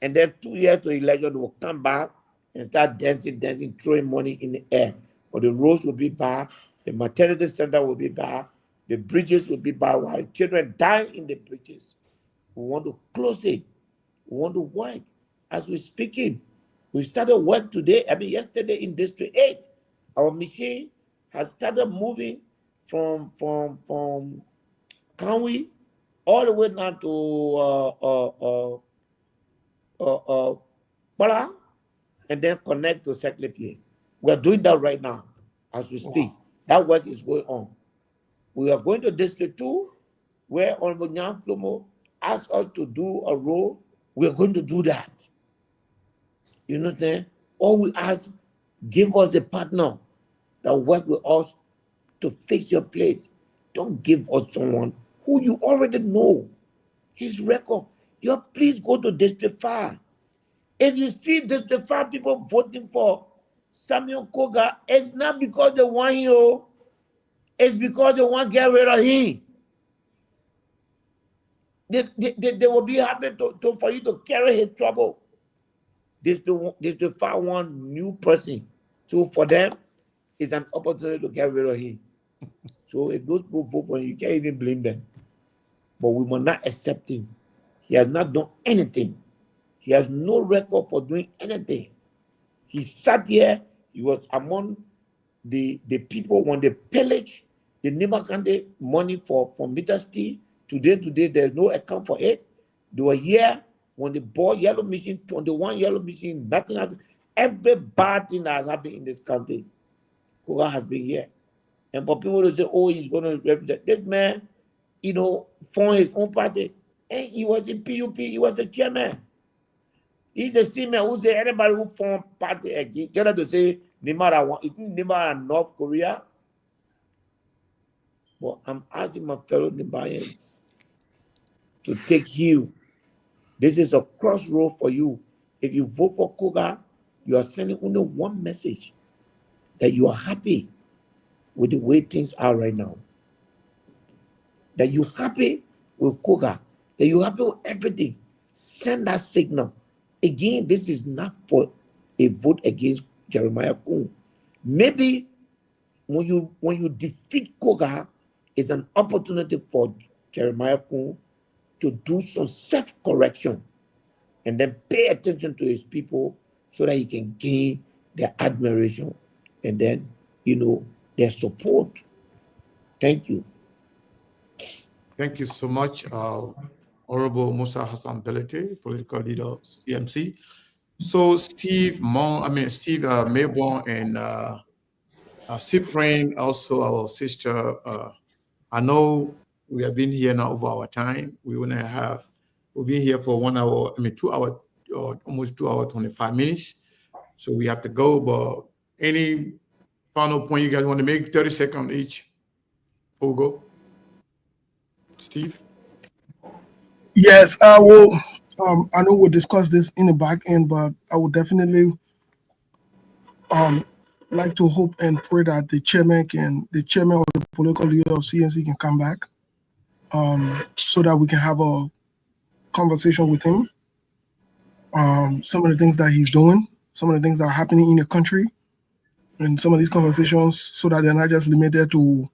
And then 2 years to election, they will come back and start dancing, throwing money in the air. But the roads will be bad, the maternity center will be bad, the bridges will be bad, while children die in the bridges. We want to close it. We want to work. As we're speaking, we started work today, yesterday in District 8. Our machine has started moving from Kanwi all the way now to Bala, and then connect to Sktv-Lib. We're doing that right now as we speak. That work is going on. We are going to District 2, where Honorable Nyan Flomo asked us to do a role. We are going to do that. You understand? All we ask, give us a partner that work with us to fix your place. Don't give us someone who you already know his record. Please go to District 5. If you see District 5 people voting for Samuel Koga, it's not because they want you. It's because they want to get rid of him. They will be happy for you to carry his trouble. District 5 one new person. So for them, it's an opportunity to get rid of him. So if those people vote for him, you can't even blame them. But we must not accept him. He has not done anything. He has no record for doing anything. He sat here. He was among the people when they pillaged the Nimakande money for Midasty. Today, there's no account for it. They were here when they bought yellow machine, 21 yellow machine, nothing has. Every bad thing that has happened in this country, Koga has been here. And for people to say, oh, he's going to represent this man, formed his own party. And he was in PUP, he was the chairman. He's a senior who say anybody who formed party again, get to say Nimara North Korea. But I'm asking my fellow Nimbayans to take heed. This is a crossroad for you. If you vote for Koga, you are sending only one message, that you are happy with the way things are right now. That you're happy with Koga, that you're happy with everything. Send that signal. Again, this is not for a vote against Jeremiah Kun. Maybe when you defeat Koga, it's an opportunity for Jeremiah Kun to do some self-correction and then pay attention to his people so that he can gain their admiration and then, their support. Thank you. Thank you so much, Honorable Musa Hassan Belete, political leader, CMC. So Steve Mayborn and Cyprian, also our sister. I know we have been here now over our time. We'll be here for 1 hour, 2 hours, almost 2 hours, 25 minutes. So we have to go, but any final point you guys want to make? 30 seconds each. Before we go. Steve? Yes, I will. I know we'll discuss this in the back end, but I would definitely like to hope and pray that the chairman or the political leader of CNC can come back, so that we can have a conversation with him. Some of the things that he's doing, some of the things that are happening in the country, and some of these conversations, so that they're not just limited to,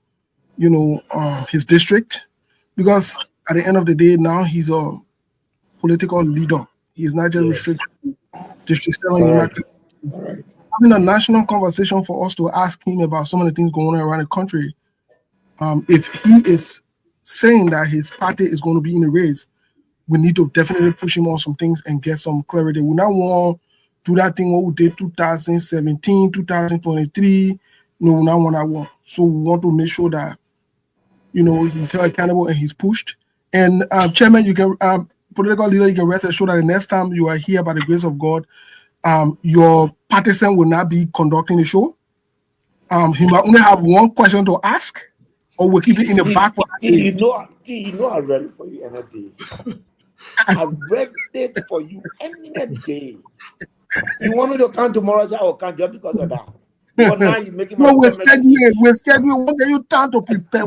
his district, because at the end of the day, now he's a political leader. He's not just restricted to District 7. Having a national conversation for us to ask him about some of the things going on around the country. If he is saying that his party is going to be in the race, we need to definitely push him on some things and get some clarity. We not want to do that thing what we did 2017, 2023. No, we not want that one. So we want to make sure that he's held accountable and he's pushed. And Chairman, you can political leader, you can rest assured that the next time you are here by the grace of God, your partisan will not be conducting the show. He might only have one question to ask, or we'll keep it in the back. You know I'm ready for you any day. I'm ready for you any day. You want me to come tomorrow? I will come just because of that. But now you're making we're scheduling. What are you time to prepare?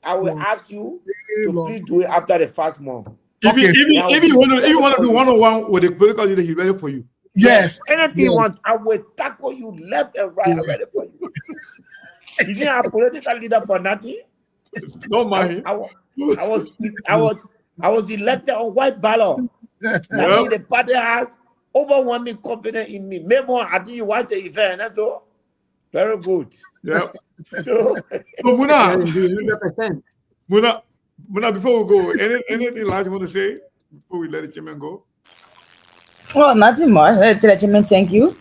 I will ask you to please do it after the first month. If you want to do one-on-one with the political leader, he's ready for you. Yes. Anything you want, I will tackle you left and right. I'm ready for you. You need a political leader for nothing. Don't mind. I was elected on white ballot. That means the party has overwhelming confidence in me. Maybe I think you watch the event. That's all. Very good. Yeah. So Muna, before we go, anything last you want to say before we let the chairman go? Well, nothing more. Let the chairman thank you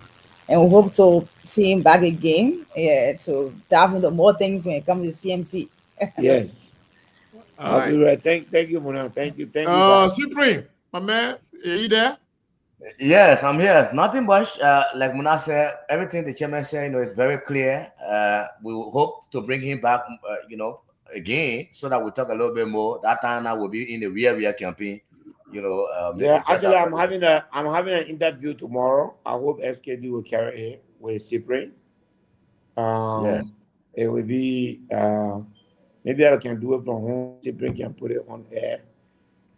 And we hope to see him back again, to dive into more things when it comes to CMC. Yes. All I'll be right. right. Thank you, Muna. Thank you guys. Supreme, my man, are you there? Yes, I'm here. Nothing much. Like Muna said, everything the chairman said, is very clear. We will hope to bring him back, again, so that we talk a little bit more. That time now will be in the real campaign. Yeah, Just actually, after. I'm having an interview tomorrow. I hope SKD will carry it with Cyprian. Yes. It will be maybe I can do it from home. Cyprian can put it on air,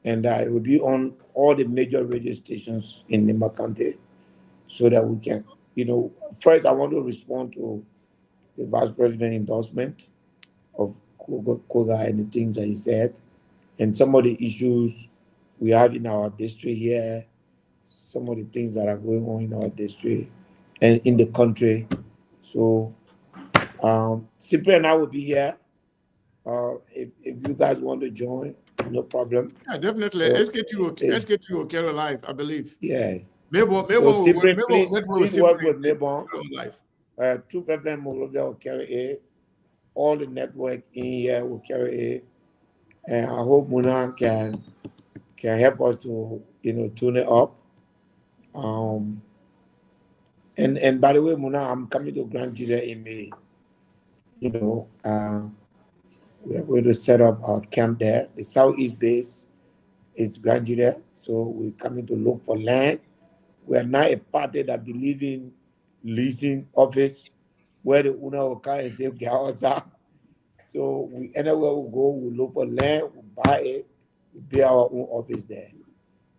and it will be on all the major radio stations in Nimba County, so that we can, first I want to respond to the vice president endorsement of Koga and the things that he said, and some of the issues we have in our district here, some of the things that are going on in our district and in the country. So, Cyprian and I will be here. If you guys want to join, no problem. Yeah, definitely. Uh, SK2 will carry live, I believe. yes. Maybe So, Cyprian, network please work with Cyprian Mabon. live. 2FM will carry it. All the network in here will carry it. And I hope Muna can help us to tune it up. And by the way, Muna, I'm coming to Grand Julia in May. We are going to set up our camp there. The southeast base is Grand Julia, so we're coming to look for land. We are not a party that believe in leasing office where the owner will come and say, "Get us out." So anywhere we go, we look for land, we buy it, we build our own office there.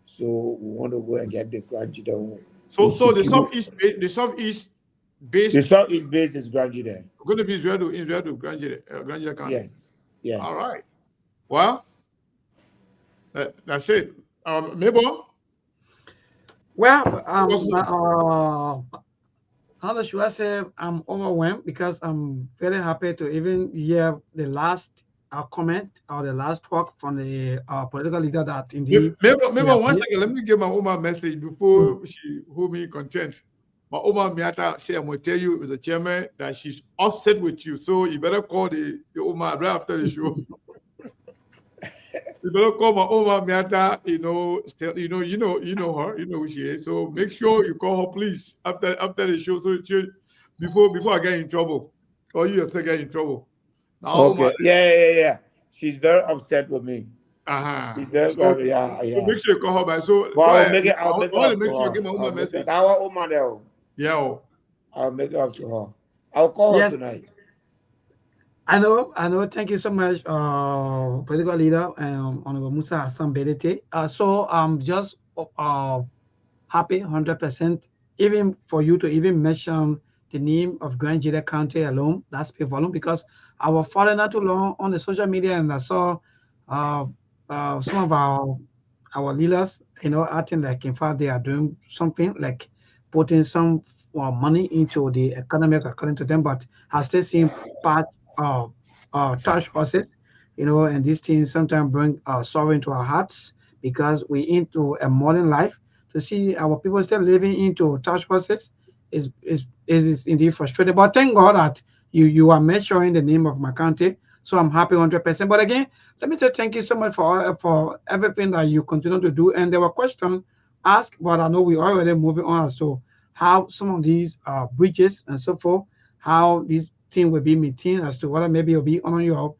So we want to go and get the Grand Julia. So the southeast base is Grand Julia. Going to be Israel to Grand Julia County. Yes. All right. Well, that's it. Mabel? Well, how should I say? I'm overwhelmed because I'm very happy to even hear the last comment or the last talk from the political leader that indeed. Mabel, 1 second. Let me give my Oma message before she hold me content. My Oma Miata say I'm going to tell you, Mr. Chairman, that she's upset with you. So you better call the Oma right after the show. You better call my Oma Miata, you know her, you know who she is. So make sure you call her, please, after the show. So before I get in trouble. Or you still get in trouble. Now, Okay. Oma, yeah. She's very upset with me. Uh-huh. She's very, So make sure you call her back. So I'll make it up to sure I get my Oma message. Our Oma there. Yeah. I'll make it up to her. I'll call her tonight. I know. Thank you so much, political leader, Honorable Musa Hassan Bedete. So I'm just happy 100%, even for you to even mention the name of Grand Julia County alone. That's a volume, because I was following not too long on the social media and I saw some of our leaders, acting like in fact they are doing something like putting some money into the economic according to them, but I still seen part touch horses, and these things sometimes bring sorrow into our hearts because we into a modern life. To see our people still living into touch horses is indeed frustrating. But thank God that you are mentioning the name of my county, so I'm happy 100%. But again, let me say thank you so much for everything that you continue to do. And there were questions asked, but I know we're already moving on. So how some of these bridges and so forth, how these thing will be maintained, as to whether maybe it'll be on your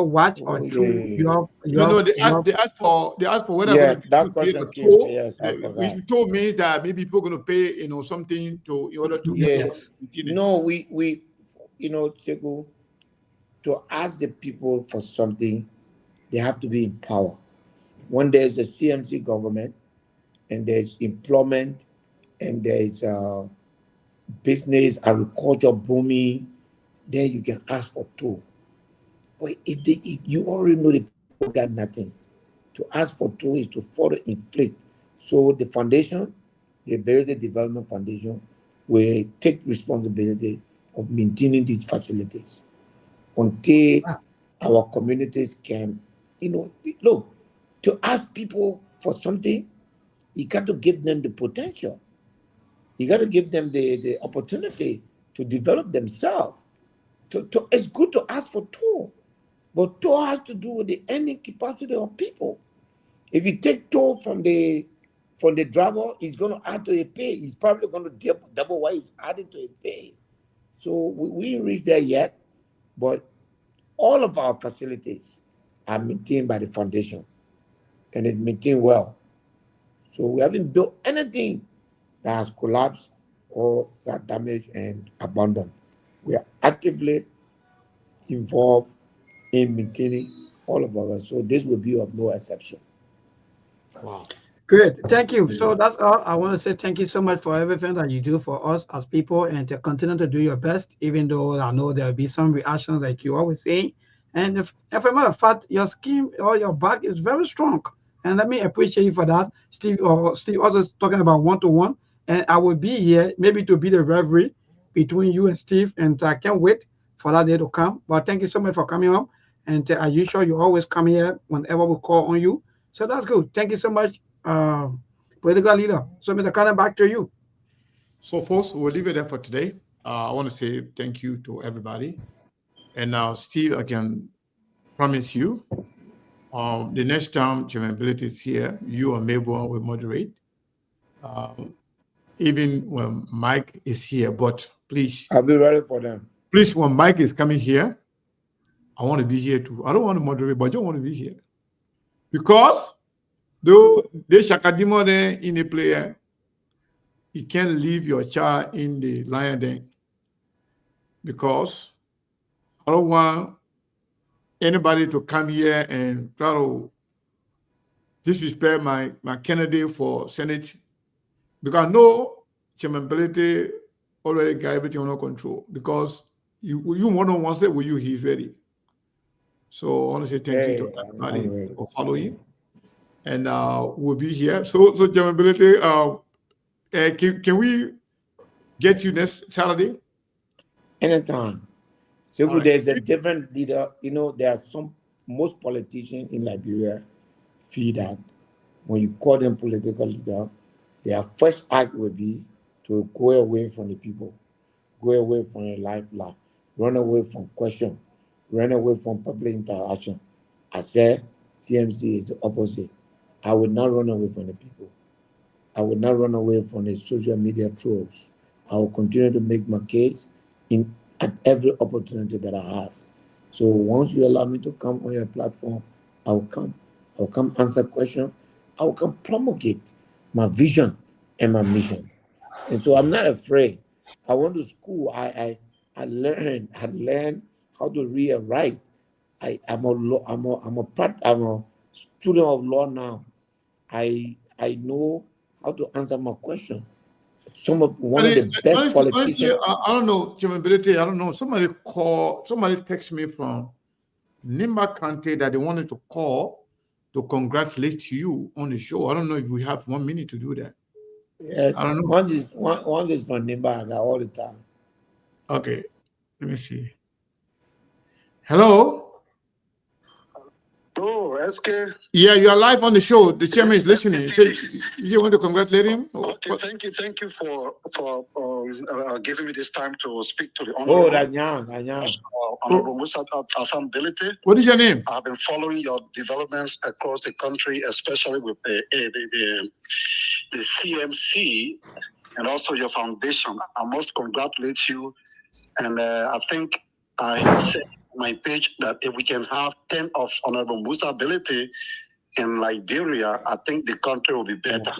watch or through your they asked for whether that question came. Yes, I forgot. Which toll means that maybe people are going to pay something in order to yes. No, we Chego, to ask the people for something, they have to be in power. When there's a CMC government and there's employment and there's business, agriculture booming, then you can ask for toll. But if you already know the people got nothing, to ask for toll is to further inflict. So the foundation, the Ability Development Foundation, will take responsibility of maintaining these facilities until our communities can, look, to ask people for something, you got to give them the potential. You got to give them the opportunity to develop themselves. It's good to ask for toll, but toll has to do with the earning capacity of people. If you take toll from the driver, he's going to add to his pay. He's probably going to double what he's adding to his pay. So we didn't reach there yet, but all of our facilities are maintained by the foundation, and it's maintained well. So we haven't built anything that has collapsed or got damaged and abandoned. We are actively involved in maintaining all of ours. So this will be of no exception. Wow. Good. Thank you. So that's all. I want to say thank you so much for everything that you do for us as people, and to continue to do your best, even though I know there'll be some reactions like you always say. And if a matter of fact, your skin or your back is very strong. And let me appreciate you for that. Steve also talking about one-to-one. And I will be here maybe to be the referee between you and Steve. And I can't wait for that day to come. But thank you so much for coming on. And as usual, you always come here whenever we call on you. So that's good. Thank you so much, political leader. So, Mr. Cannon, back to you. So, folks, we'll leave it there for today. I want to say thank you to everybody. And now, Steve, I can promise you, the next time Chairman is here, you and Mabel will moderate. Even when Mike is here, but please. I'll be ready for them. Please, when Mike is coming here, I want to be here too. I don't want to moderate, but I don't want to be here. Because though they shakadimo there in a player, you can't leave your child in the lion den. Because I don't want anybody to come here and try to disrespect my candidate for Senate. Because I know Chairman Belete already got everything under control. Because you one-on-one say, will you, he's ready. So I want to say thank you to everybody for following. And we'll be here. So Chairman Belete, can we get you next Saturday? Anytime. So Right. There's a different leader. There are most politicians in Liberia feel that when you call them political leader, their first act will be to go away from the people, go away from the life, run away from question, run away from public interaction. I said CMC is the opposite. I will not run away from the people. I will not run away from the social media trolls. I will continue to make my case at every opportunity that I have. So once you allow me to come on your platform, I will come. I will come answer questions. I will come promulgate my vision and my mission. And so I'm not afraid. I went to school. I learned how to read and write. I'm a student of law now. I know how to answer my question. One of the best politicians. I don't know, Chairman Belete, I don't know. Somebody text me from Nimba County that they wanted to call to congratulate you on the show. I don't know if we have 1 minute to do that. Yes, I don't know. One is from Nimba, I got all the time. Okay, let me see. Hello? Oh, SK. Yeah, you are live on the show. The chairman is listening. So you want to congratulate him? Okay, thank you for giving me this time to speak to the Honorable Musa Assembility. What is your name? I've been following your developments across the country, especially with the CMC and also your foundation. I must congratulate you, and I think I said on my page that if we can have 10 of Honorable Musa ability in Liberia, I think the country will be better.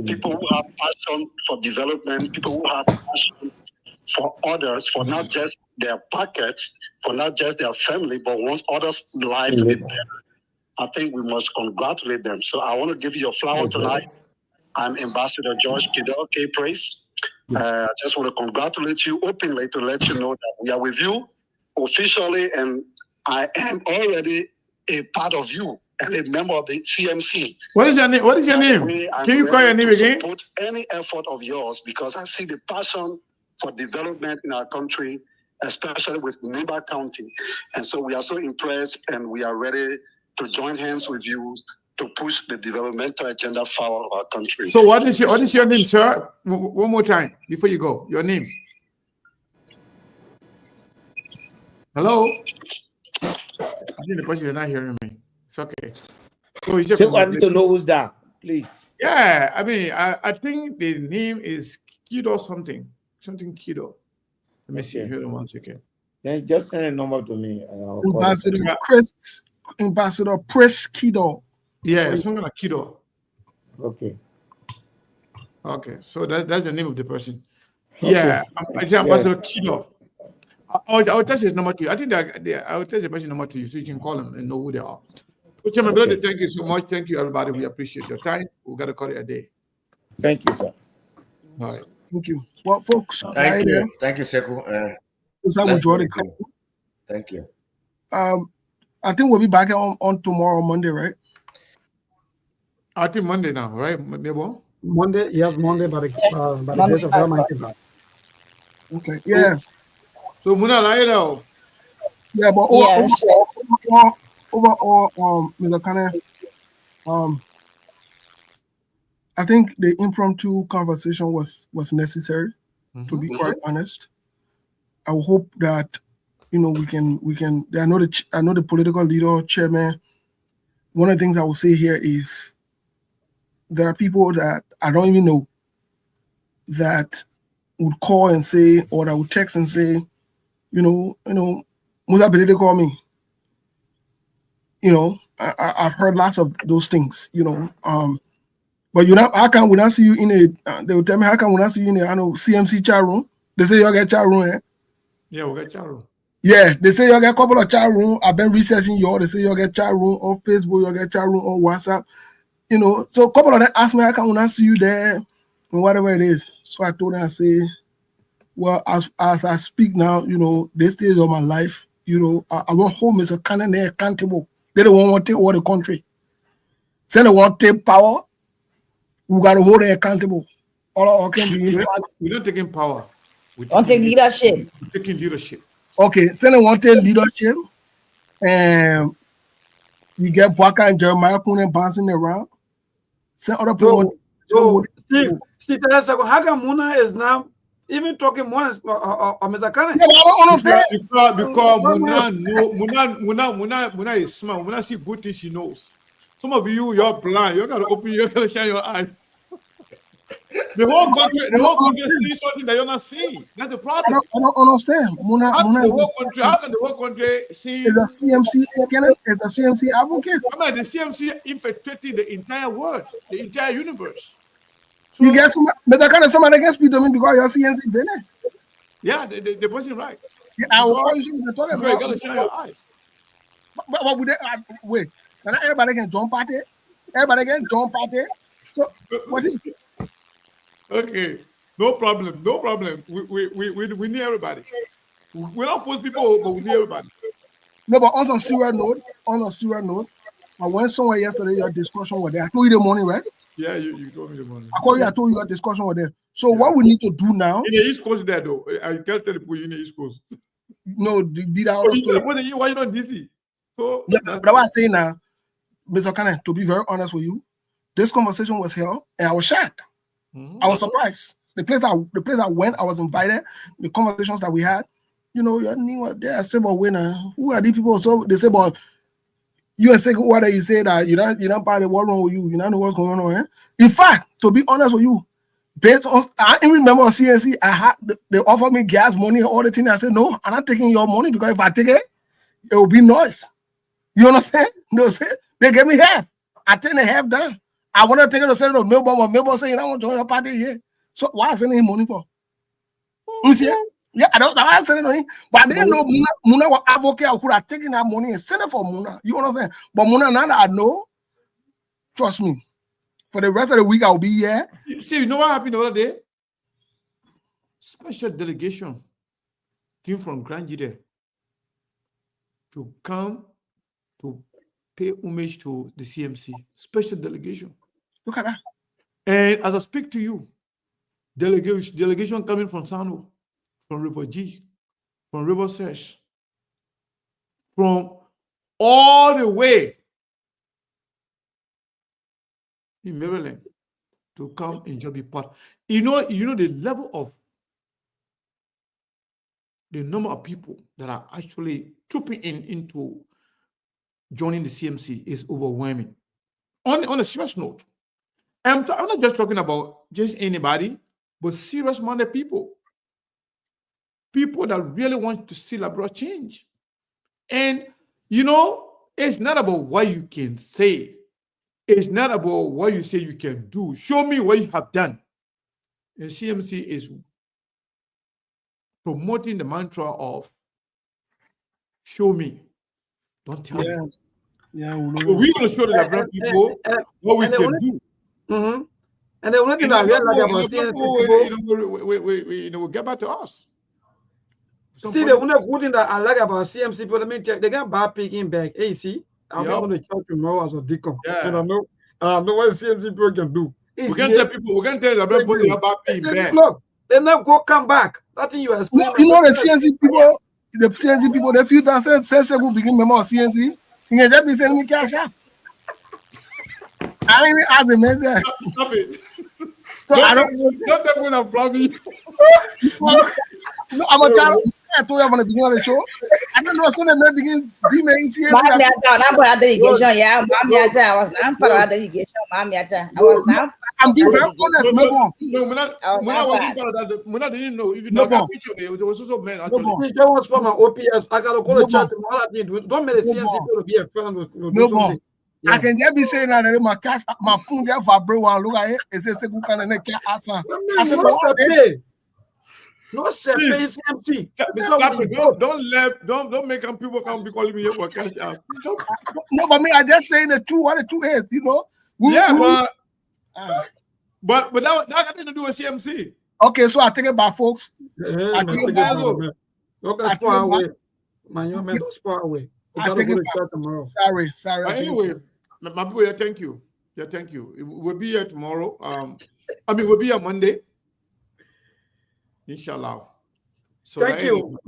People who have passion for development, people who have passion for others, for not just their pockets, for not just their family, but want others' lives to be better. I think we must congratulate them. So I want to give you a flower tonight. I'm Ambassador George Kidel, K-Praise. I just want to congratulate you openly to let you know that we are with you officially, and I am already a part of you and a member of the CMC. What is your name? What is your name? Can you call your name again? Support any effort of yours because I see the passion for development in our country, especially with Nimba County. And so we are so impressed and we are ready to join hands with you to push the developmental agenda forward of our country. So what is your name, sir? One more time before you go. Your name. Hello? I think the person is not hearing me. It's okay. So you So I need to know who's that, please. Yeah, I mean, I think the name is Kido something. Something Kido. Let me see. Hold on 1 second. Then just send a number to me. Ambassador Chris Kido. Yeah, something like Kido. Okay. Okay, so that's the name of the person. Okay. Yeah, Ambassador Kido. I'll touch his number to you. I think I'll touch the person number to you so you can call them and know who they are. So, Chairman, brother, thank you so much. Thank you, everybody. We appreciate your time. We got to call it a day. Thank you, sir. All right. Thank you. Well, folks, thank you. Thank you, Sekou. Thank you. I think we'll be back on tomorrow, Monday, right? I think Monday now, right? Maybe Monday, yes, Monday, by the grace of Almighty God. Okay, yeah. So Muna Laila. Yeah, but overall, Mr. Kane, I think the impromptu conversation was necessary, to be quite honest. I hope that we can. I know the political leader, chairman. One of the things I will say here is there are people that I don't even know that would call and say, or that would text and say, Musa Belede call me. I've heard lots of those things, but how come when I see you in a, they will tell me, how come when I see you in a, CMC chat room, they say you get chat room, eh? Yeah, we got chat room. Yeah, they say you get a couple of chat room. I've been researching they say you get chat room on Facebook, you get chat room on WhatsApp, so a couple of them ask me, how come when I see you there, and whatever it is. So I told them, I say, well, as I speak now, this stage of my life, I want hold Mr. Cannon accountable. They don't want to take over the country. Say they want to take power, we got to hold them accountable. All can be We're not taking power. We don't take leadership. We're taking leadership. Okay, say they want to take leadership, and you get Baka and Jeremiah Kuhn bouncing around. Say other people want to Steve, how come Muna is now even talking more or Mr. Kane? Yeah, but I don't understand. Because Muna is smart. Muna see good things she knows. Some of you're blind. You gotta open. You gotta shine your eyes. The whole country sees something that you're not seeing. That's the problem. I don't understand. How can the whole country see? Is a CMC again? Is a CMC advocate? I mean, the CMC infiltrating the entire world, the entire universe. So, you guess, but somebody can speak to me because you're CNC business. Yeah, the person right. Yeah, I will call you to talk about. You gotta shine your eyes. But would they, wait, and everybody can jump at it. Everybody can jump at it. So what is? Okay, no problem. We need everybody. We don't force people, but we need everybody. No, but on a serious note, I went somewhere yesterday. Your discussion was there. I told you the morning, right? Yeah, you told me the morning. I told you your discussion was there. So what we need to do now? In the East Coast, there though, I can't tell people in the East Coast. No, did I understand? Why you not DC? So yeah, but what I'm saying now, Mr. Kane, to be very honest with you, this conversation was held, and I was shocked. I was surprised. The place I went, I was invited. The conversations that we had, you knew there. I said, but who are these people? So they say, but you and second order, you say that you don't buy the what wrong with you. You don't know what's going on. Eh? In fact, to be honest with you, based on I even remember on CNC, they offered me gas money and all the things. I said, no, I'm not taking your money because if I take it, it will be noise. You understand? They gave me half. I take the half down. I want to take it to send it to Melbourne, but Melbourne saying I want to join your party here. So why I sending him money for? You see? Yeah, I don't know why I sending him. But I didn't know Muna was advocate. I could have taken that money and sent it for Muna. You understand? But Muna, now that I know, trust me, for the rest of the week I'll be here. See, you know what happened the other day? Special delegation came from Grand Jide to come to pay homage to the CMC. Special delegation. Look at that. And as I speak to you, delegation coming from Sano, from River G, from River Sesh, from all the way in Maryland to come and just be part. You know the level of the number of people that are actually trooping into joining the CMC is overwhelming. On a serious note, I'm not just talking about just anybody, but serious-minded people. People that really want to see liberal change. And, it's not about what you can say. It's not about what you say you can do. Show me what you have done. And CMC is promoting the mantra of show me, don't tell me. Yeah, So we're going to show the liberal people what we can do. Mm-hmm. And the only thing I realize about CNC will get back to us. See, the only good thing that I like about CMC people, let me tell you, they got bad picking back. Hey, see, I'm going to church tomorrow as a deacon. Yeah. And I know what CMC people can do. We can tell the liberal people they are bad picking back. Look, they never go come back. Nothing you explain. You know the CNC people, the few times say we begin member of CNC, you just be sending me cash out. I ain't ask the man there. Stop it. So I don't when I'm probably. No, I'm a child. I told you from the beginning of the show. I don't know. So they begin be making CNC. I'm part of the delegation. Yeah, I was not part of the delegation. I was not. I'm being very honest. No, we're not part of that. We're not didn't know. Even that picture, there was also men actually. That was from my OPS. I gotta go to church tomorrow. Don't make the CNC people be a friend with something. I can just be saying that my cash, my phone get vibrate one look at it. It says who can make answer. No CMC. Stop it. Don't make people come be calling me here for cash out. No, but me, I just saying the truth. What the truth is, but that got nothing to do with CMC. Okay, so I think about folks. I think about don't far away. My young man, don't far away. I think about tomorrow. Sorry. Anyway, my people, yeah, thank you. Yeah, thank you. We'll be here tomorrow. We'll be here Monday. Inshallah. So thank you.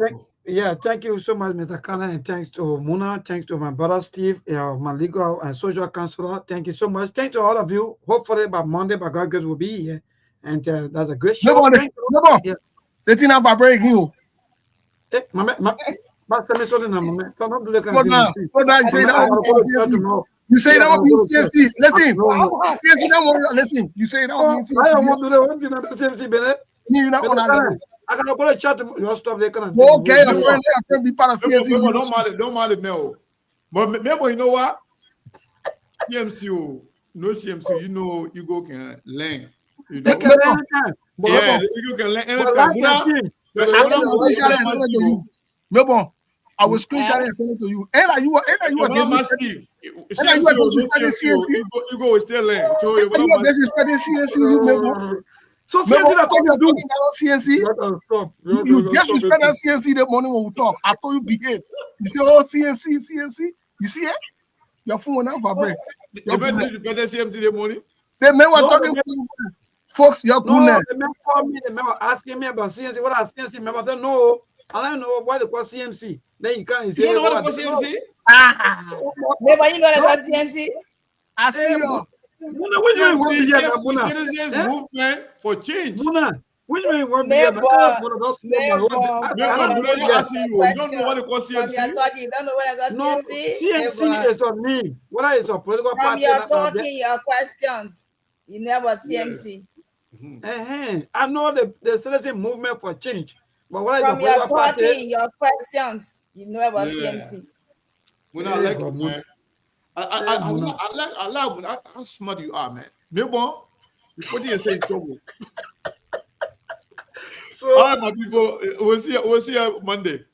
Thank you so much, Mr. Kana, and thanks to Muna, thanks to my brother Steve, my legal and social counselor. Thank you so much. Thanks to all of you. Hopefully by Monday, by God grace, will be here. And that's a great show. The thing about breaking you. You say that will be CSC. Listen. You say that will be CSC. I want to do the one thing that CMC Bennett. I cannot go to chat. You stop there. Okay, a friend be part of CNC. Don't mind it now. But remember, you know what? CMC, no CMC, you go can learn. You can learn anytime. Yeah, you can learn anytime. I will screenshot and send it to you. And you are disrespecting CNC. You go still learn. You are disrespecting CNC. So CNC that you do CNC. You just respect that CNC the morning when we talk. I told you behave. You say, oh, CNC. You see it? Your phone now vibrate. You better CNC the morning. The men were talking folks, your goodness. The men called me, the men were asking me about CNC. What are CNC? Member I said, no, I don't know why they call CMC. Then you can't say. You don't know what they call CMC? Never you know what CMC? I see you. Citizens movement for change. When you want to you don't know what they call CMC? No, CMC is a name. What is a political party? You're talking your questions. You never CMC. I know the citizen movement for change. But what from is your talking, your questions, you know about CMC. When I like it, man. I like how smart you are, man. Maybe you put yourself in trouble. So, all right, my people, we'll see you Monday.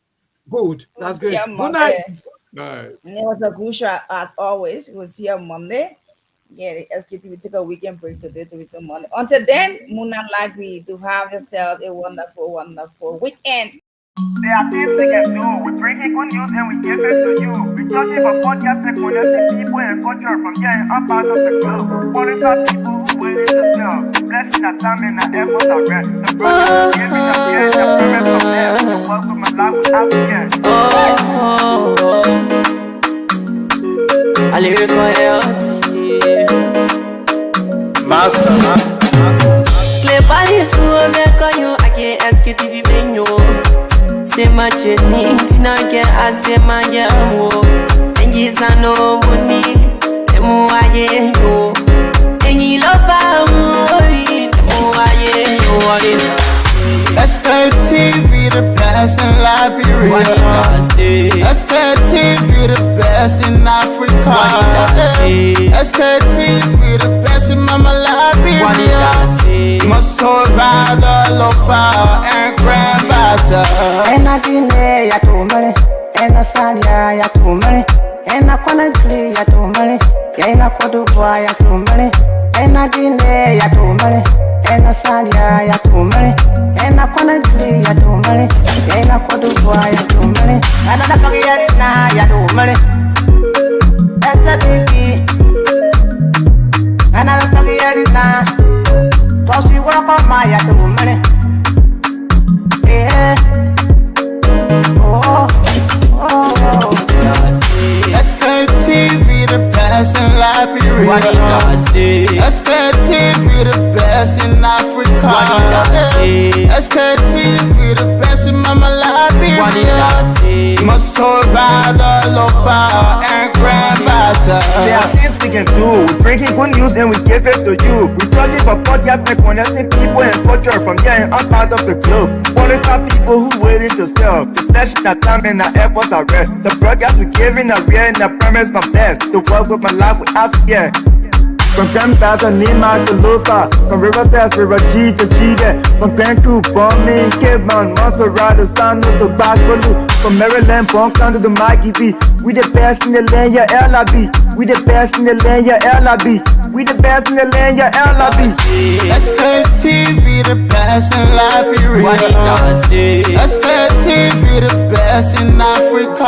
Good. That's good. Good night. Night. And it was a good show as always. We'll see you Monday. Yeah, the Sktv take a weekend break today to return Monday. Until then, Muna Lagri, to have yourself a wonderful, wonderful weekend. There are things we can do. We bring in good news and we give it to you. We touch it for podcast and connecting people and culture from here and up out of the globe. Monitor people who willing to serve. Blessing that time and the effort of rest. The brothers giving us here and the parents of them. The welcome and life we have here. I live Clebali suo mekonyo ake Sktv benyo. Sema cheni tina ke asema jamu. Enji sano muni emu aye yo. Enji lofa mui emu aye yo. Sktv the best in Liberia. Sktv the best in Africa. Sktv the best in Mama Liberia. Must hold by the lofa and grandbaza. Ena dine ya tumale, ena salia ya tumale, ena kwanakli ya tumale, ena kodubwa ya tumale, ena dine ya tumale, ena salia ya tumale, ena kwanakli ya tumale, ena kodubwa ya tumale, ena nakagi ya tumale, Sktv, ena nakagi ya tosi wako maya tumale, Sktv the best in Liberia. Sktv the best in Africa. Sktv the best in Mama Liberia. Must hold by the local and grandbaza. There are things we can do. We bring in good news and we give it to you. We talk about podcasts and connecting people and culture from here and up out of the globe. Qualified people who willing to serve. The flesh, the time, and the efforts are rare. The broadcast we giving are real and the premise from best. To work with my life without fear. From Grandfather Nima to Lufa, from Riverside to Raji to Chige, from Grand Crew, Bombing, Kidman, Montserrat to San to Backwalu, from Maryland, Bonkan to the Mikey B. We the best in the land, yeah, LIB. We the best in the land, yeah, LIB. We the best in the land, yeah, LIB. Sktv the best in Liberia. Sktv the best in Africa.